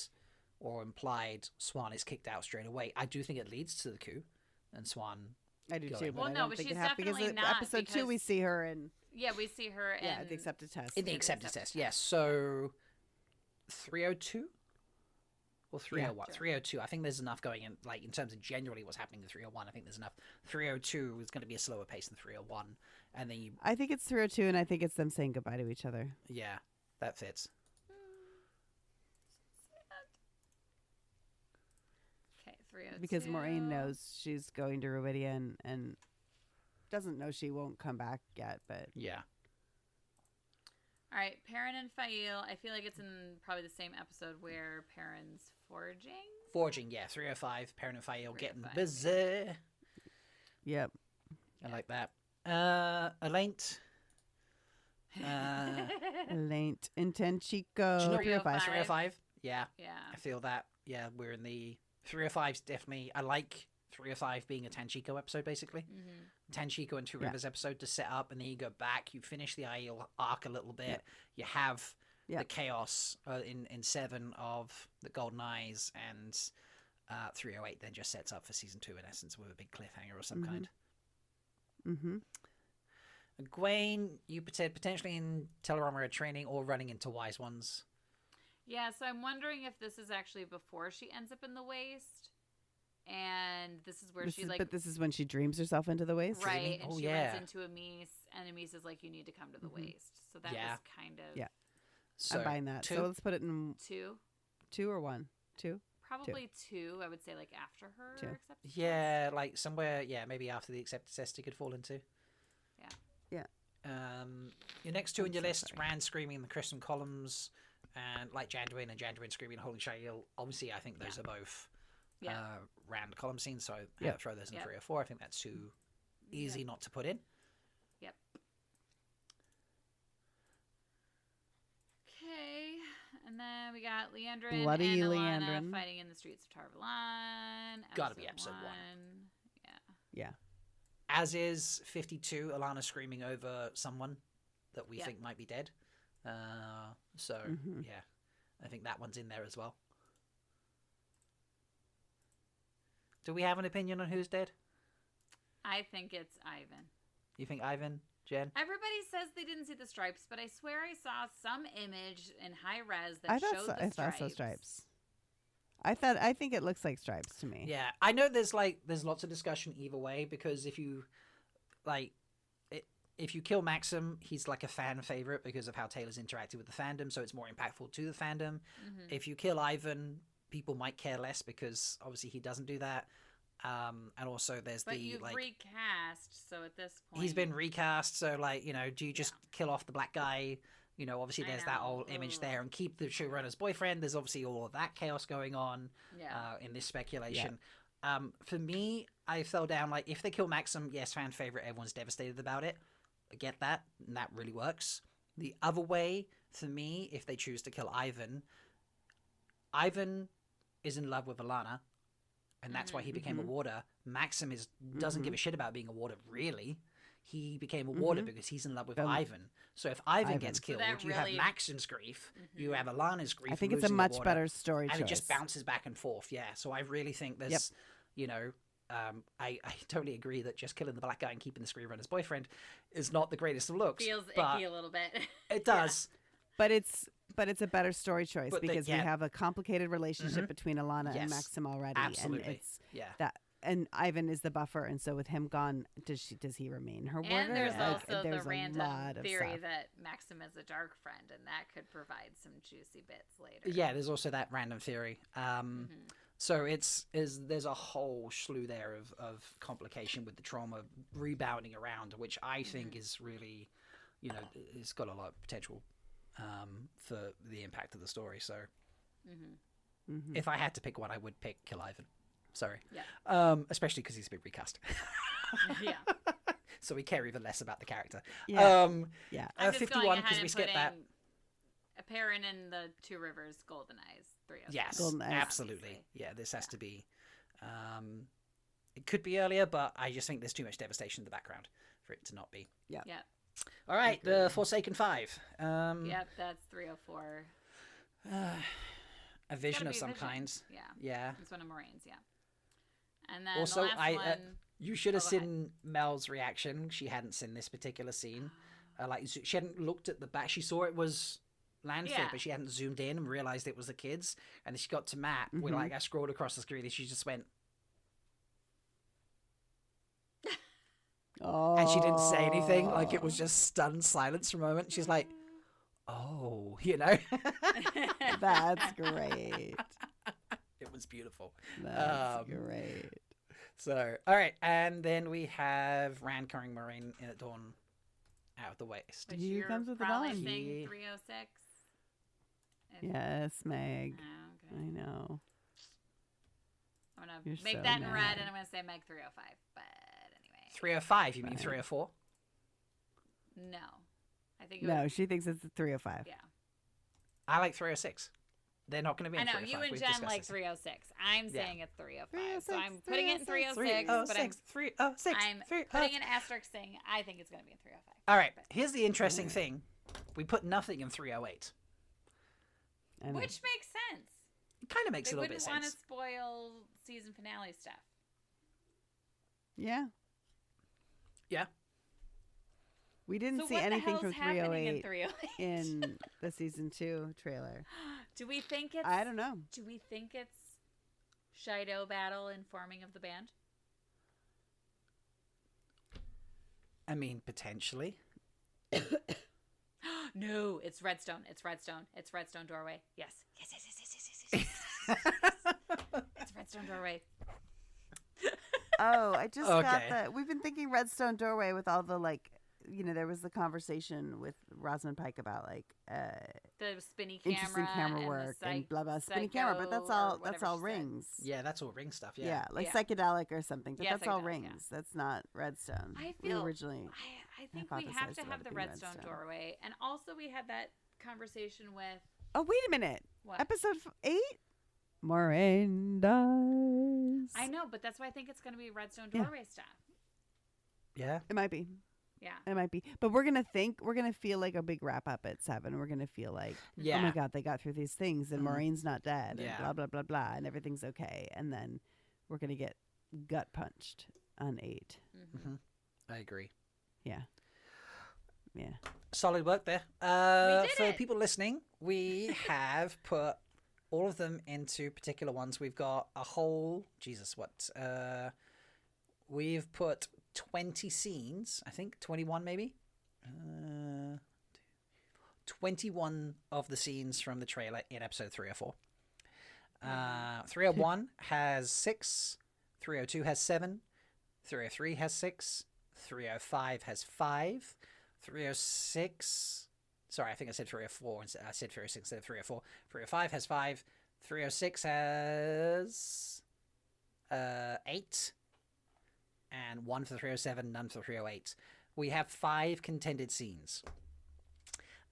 or implied Swan is kicked out straight away. I do think it leads to the coup, and Swan... I do Going. too, but Well, I no, don't but think she's it happened because definitely in not, episode 2 we because- see her in Yeah, we see her in the accepted test. In the acceptance test, yes. So 302 or 301? Sure. 302. I think there's enough going in, like in terms of generally what's happening in 301. I think there's enough. 302 is going to be a slower pace than 301, and then you, I think it's 302, and I think it's them saying goodbye to each other. yeah, that fits. Okay, 302. Because Moraine knows she's going to Ruidia and doesn't know she won't come back yet, but Yeah, All right, Perrin and Fail. I feel like it's in probably the same episode where Perrin's forging. forging. Yeah, 305. Perrin and Fael getting 305, busy. yep. I like that. Alaint. Late in Tenchico. Do you know 305? 305? Yeah. Yeah. I feel that. Yeah, we're in the 305's definitely. I like 305 being a Tenchico episode, basically. Mm-hmm. Tenchico and Two Yeah. Rivers episode to set up, and then you go back. You finish the Aiel arc a little bit. Yeah. You have Yeah. the chaos in 7 of the Golden Eyes, and 308 then just sets up for season 2 in essence with a big cliffhanger or some kind. Mm-hmm. Gwaine, you potentially in Telerama training or running into Wise Ones. Yeah, so I'm wondering if this is actually before she ends up in the waste, and this is where But this is when she dreams herself into the waste. right, and Oh, she yeah. runs into Amis, and Amis is like, "You need to come to the Mhm. waste." So that Yeah. was kind of Yeah. So I'm buying that. 2? So let's put it in 2, 2 or 1. 2. probably 2. I would say like after her 2. acceptance. Yeah, like somewhere, yeah, maybe after the acceptance test he could fall into. Yeah. Yeah. Your next 2 on I'm your so list, sorry. Rand screaming the Crimson Columns, and like Janduin and Janduin screaming Holy Shail. Obviously, I think those Yeah. are both Yeah. Rand column scenes, so Yeah. throw those in Yep. 3 or 4. I think that's too easy not to put in. Yep. Okay, and then we got Leandrin Bloody and Alana Leandrin. fighting in the streets of Tarvalon. Gotta be episode 1. Yeah. Yeah. As is 52, Alana screaming over someone that we Yeah. think might be dead. So, Mhm. yeah, I think that one's in there as well. Do we have an opinion on who's dead? I think it's Ivan. You think Ivan, Jen? Everybody says they didn't see the stripes, but I swear I saw some image in high res that I showed thought the I stripes. saw stripes. I think it looks like stripes to me. Yeah, I know there's lots of discussion either way, because if you if you kill Maxim, he's like a fan favorite because of how Taylor's interacted with the fandom, so it's more impactful to the fandom. Mhm. If you kill Ivan, people might care less because obviously he doesn't do that. And also there's But the you've recast, so at this point he's been recast, so do you just kill off the black guy? Obviously I there's that know. old image Ugh. there, and keep the showrunner's boyfriend. There's obviously all of that chaos going on. Yeah. In this speculation. For me, I fell down if they kill Maxim, yes, fan favorite, everyone's devastated about it. I get that, and that really works. The other way, for me, if they choose to kill Ivan is in love with Alana, and that's why he became a warder. Maxim doesn't give a shit about being a warder, really. he became a warder because he's in love with Ivan. So if Ivan gets killed, that you have really- Maxim's grief, you have Alana's grief. I think of it's a losing the much warder, better story and choice. it just bounces back and forth. Yeah, so I really think there's, I totally agree that just killing the black guy and keeping the screenrunner's boyfriend is not the greatest of looks. Feels but icky a little bit. It does. But it's a better story choice But because we have a complicated relationship between Alana and Yes. Maxim already, Absolutely. and it's Yeah. and Ivan is the buffer, and so with him gone, does he remain her warder? And there's Like, also there's the a random lot of theory stuff. that Maxim is a dark friend, and that could provide some juicy bits later. Yeah, there's also that random theory. So there's a whole slew there of complication with the trauma rebounding around, which I think is really, it's got a lot of potential for the impact of the story. So if I had to pick one, I would pick Kill Ivan. Sorry. Yeah. Especially because he's been recast. Yeah. So we care even less about the character. Yeah. Yeah. I'm just 51 going because ahead we and skipped that. putting Perrin in the Two Rivers, Golden Eyes, 306. Yes, Golden Eyes. absolutely. Yeah, this has to be. It could be earlier, but I just think there's too much devastation in the background for it to not be. Yeah. Yep. All right, the Forsaken Five. Yep, that's 304. A vision Gotta of be some Vision. kind. Yeah. Yeah. It's one of Moraine's, yeah. And then Also, the last one... you should have go ahead. seen Mel's reaction. She hadn't seen this particular scene. She hadn't looked at the back. She saw it was landfill, Yeah. but she hadn't zoomed in and realized it was the kids. And then she got to Matt. I scrolled across the screen and she just went, Oh. and she didn't say anything. Like it was just stunned silence for a moment. She's like, oh, That's great. It was beautiful. That's great. So, all right. And then we have Rand carrying Moraine in at dawn out of the waste. Which Here you're comes with the probably dawn. saying Yeah. 306. Yes, Meg. Oh, I okay. know. I'm going You're to make so that in red, mad. and I'm going to say Meg 305. But anyway. 305, you mean Fine. 304? No. I think it No, was... she thinks it's a 305. Yeah. I like 306. They're not going to be I in know, 305. you and We've Jen discussed like this. 306. I'm Yeah. saying it's 305. So 306, I'm putting it in 306, but I'm 306. I'm putting an asterisk saying I think it's going to be in 305. All right, here's the interesting thing. We put nothing in 308. I know. Which makes sense. It kind of makes They a little bit wouldn't of want to sense. spoil season finale stuff. Yeah. Yeah. We didn't So see what the anything hell's from happening in 308 308? in the season 2 trailer. Do we think it's... I don't know. Do we think it's Shido battle and forming of the band? I mean, potentially. No, it's Redstone. It's Redstone. It's Redstone doorway. Yes. Yes, yes, yes, yes, yes, yes, yes. It's Redstone doorway. Oh, I just got Okay. the. We've been thinking Redstone Doorway with all the there was the conversation with Rosamund Pike about The spinny camera. interesting camera and the work and blah blah spinning camera, but that's all rings. Yeah, that's all ring stuff. Yeah, Yeah. like Yeah. psychedelic or something, but Yeah, that's all psychedelic, rings. yeah. That's not Redstone. I We feel originally. I think we have hypothesized to about have it the being Redstone Redstone. doorway, and also we had that conversation with Oh wait a minute! what? Episode 8. Moraine dies. I know, but that's why I think it's going to be Redstone Yeah. doorway stuff. Yeah. It might be. Yeah. It might be. But we're gonna feel like a big wrap up at 7. We're gonna feel like, Yeah. oh my god, they got through these things and Mhm. Maureen's not dead Yeah. and blah blah blah blah and everything's okay. And then we're gonna get gut punched on 8. Mm-hmm. I agree. Yeah. Solid work there. did For it. people listening, we have put all of them into particular ones. We've got a whole we've put 20 scenes, I think 21 maybe. 21 of the scenes from the trailer in episode 3 or 4. 301 has 6, 302 has 7, 303 has 6, 305 has 5, 306. Sorry, I think I said 304. I said 306 instead of 304. 305 has 5. 306 has 8. And 1 for 307, none for 308. We have 5 contended scenes.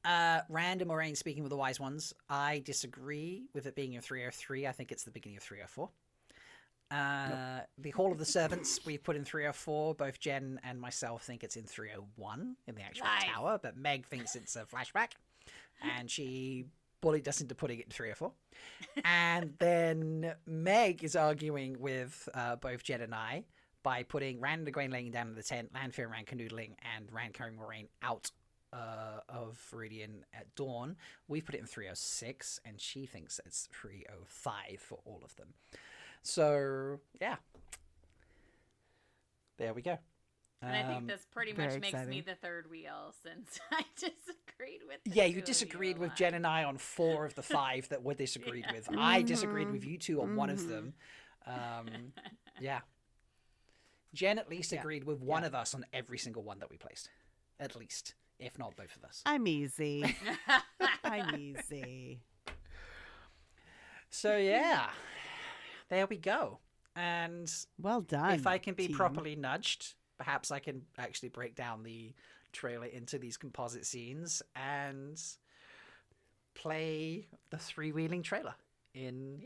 Rand and Moraine speaking with the Wise Ones. I disagree with it being in 303. I think it's the beginning of 304. The Hall of the Servants, we put in 304. Both Jen and myself think it's in 301 in the actual Nice. tower, but Meg thinks it's a flashback, and she bullied us into putting it in 304. And then Meg is arguing with both Jen and I by putting Rand and Egwene laying down in the tent, Lanfear and Rand canoodling, and Rand carrying Moraine out of Viridian at dawn. We put it in 306, and she thinks it's 305 for all of them. So, yeah. There we go. And I think this pretty much very makes me exciting. the third wheel since I disagreed with the Yeah, two you of disagreed a with lot. Jen and I on 4 of the 5 that we disagreed with. I disagreed with you two on one of them. Yeah. Jen at least agreed with one of us on every single one that we placed. At least, if not both of us. I'm easy. I'm easy. So, yeah. There we go. And Well done. if I can be team. properly nudged, perhaps I can actually break down the trailer into these composite scenes and play the 3-wheeling trailer in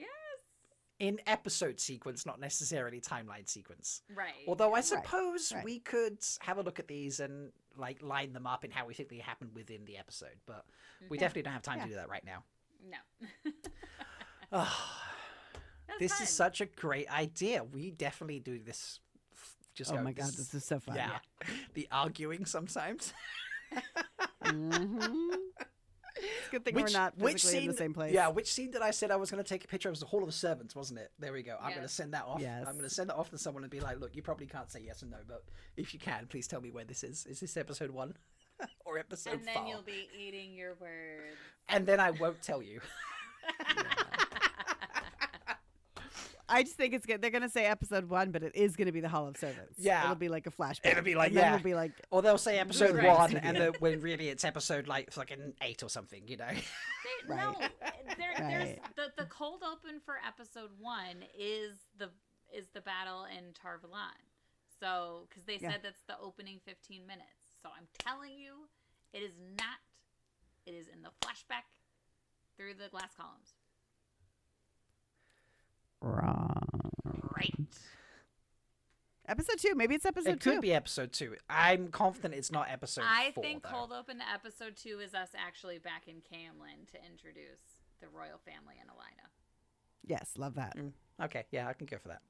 episode sequence, not necessarily timeline sequence. Right. Although I suppose right. we could have a look at these and like line them up in how we think they happened within the episode, but we definitely don't have time to do that right now. No. This fun. is such a great idea. We definitely do this. Just Oh go, my god, this is so fun. yeah. The arguing sometimes. Mm-hmm. It's a good thing we're not which physically in the same place. Yeah, which scene did I said I was going to take a picture of? It was the Hall of the Servants, wasn't it? There we go. I'm going to Yes. send that off. Yes. I'm going to send that off to someone and be like, look, you probably can't say yes or no, but if you can, please tell me where this is. Is this episode 1 or episode 4? And then you'll be eating your words. And then I won't tell you. I just think it's good. They're gonna say episode 1, but it is gonna be the Hall of Servants. Yeah. It'll be like a flashback. It'll be like, and then yeah. we'll be like, Or they'll say episode Right. 1, and when really it's episode like fucking 8 or something, you know? No, Right. there's Right. the cold open for episode 1 is the battle in Tarvalon. So, because they Yeah. said that's the opening 15 minutes. So I'm telling you, it is not. It is in the flashback through the glass columns. wrong. Right. Episode 2. Maybe it's episode It 2. could be episode 2. I'm confident it's not episode 4. I think though. cold open to episode 2 is us actually back in Cairhienin to introduce the royal family in Alina. Yes, love that. Okay, yeah, I can go for that.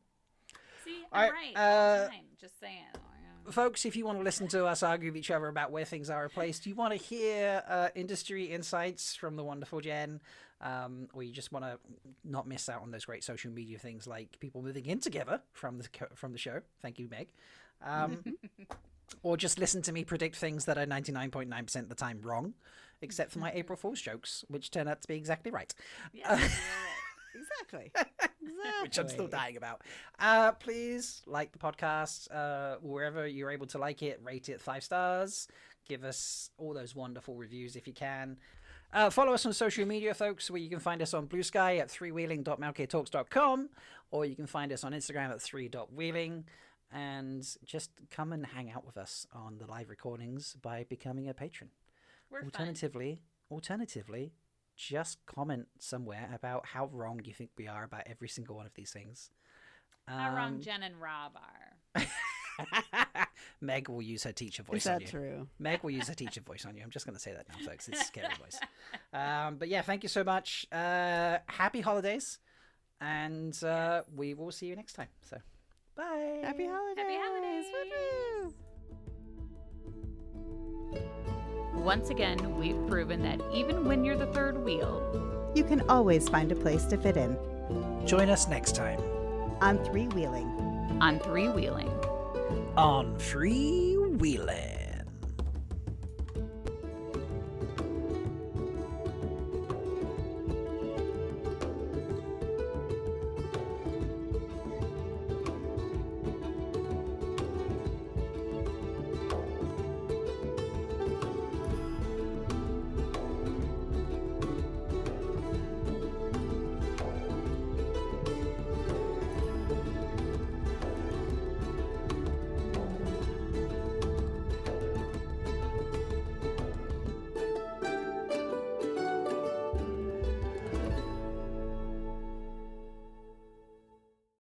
See, All I'm right, right all the time. Just saying. Folks, if you want to listen to us argue with each other about where things are replaced, you want to hear industry insights from the wonderful Jen, or you just want to not miss out on those great social media things like people moving in together from the show. Thank you, Meg. Or just listen to me predict things that are 99.9% of the time wrong, except for my April Fool's jokes, which turn out to be exactly right. Yes, you're right. Exactly. Which I'm still dying about. Please like the podcast wherever you're able to like it. Rate it 5 stars. Give us all those wonderful reviews if you can. Follow us on social media, folks, where you can find us on Blue Sky at 3wheeling.malktalks.com, or you can find us on Instagram at 3.wheeling. And just come and hang out with us on the live recordings by becoming a patron. We're Alternatively, just comment somewhere about how wrong you think we are about every single one of these things. fun. How wrong Jen and Rob are. Meg will use her teacher voice Is on that you. true? Meg will use her teacher voice on you. I'm just going to say that now, folks. It's a scary voice. But yeah, thank you so much. Happy holidays. And we will see you next time. So, bye. Happy holidays. Happy holidays. Woo-hoo. Once again, we've proven that even when you're the third wheel, You can always find a place to fit in. Join us next time On 3-wheeling. on 3-wheeling. on Free Wheeling.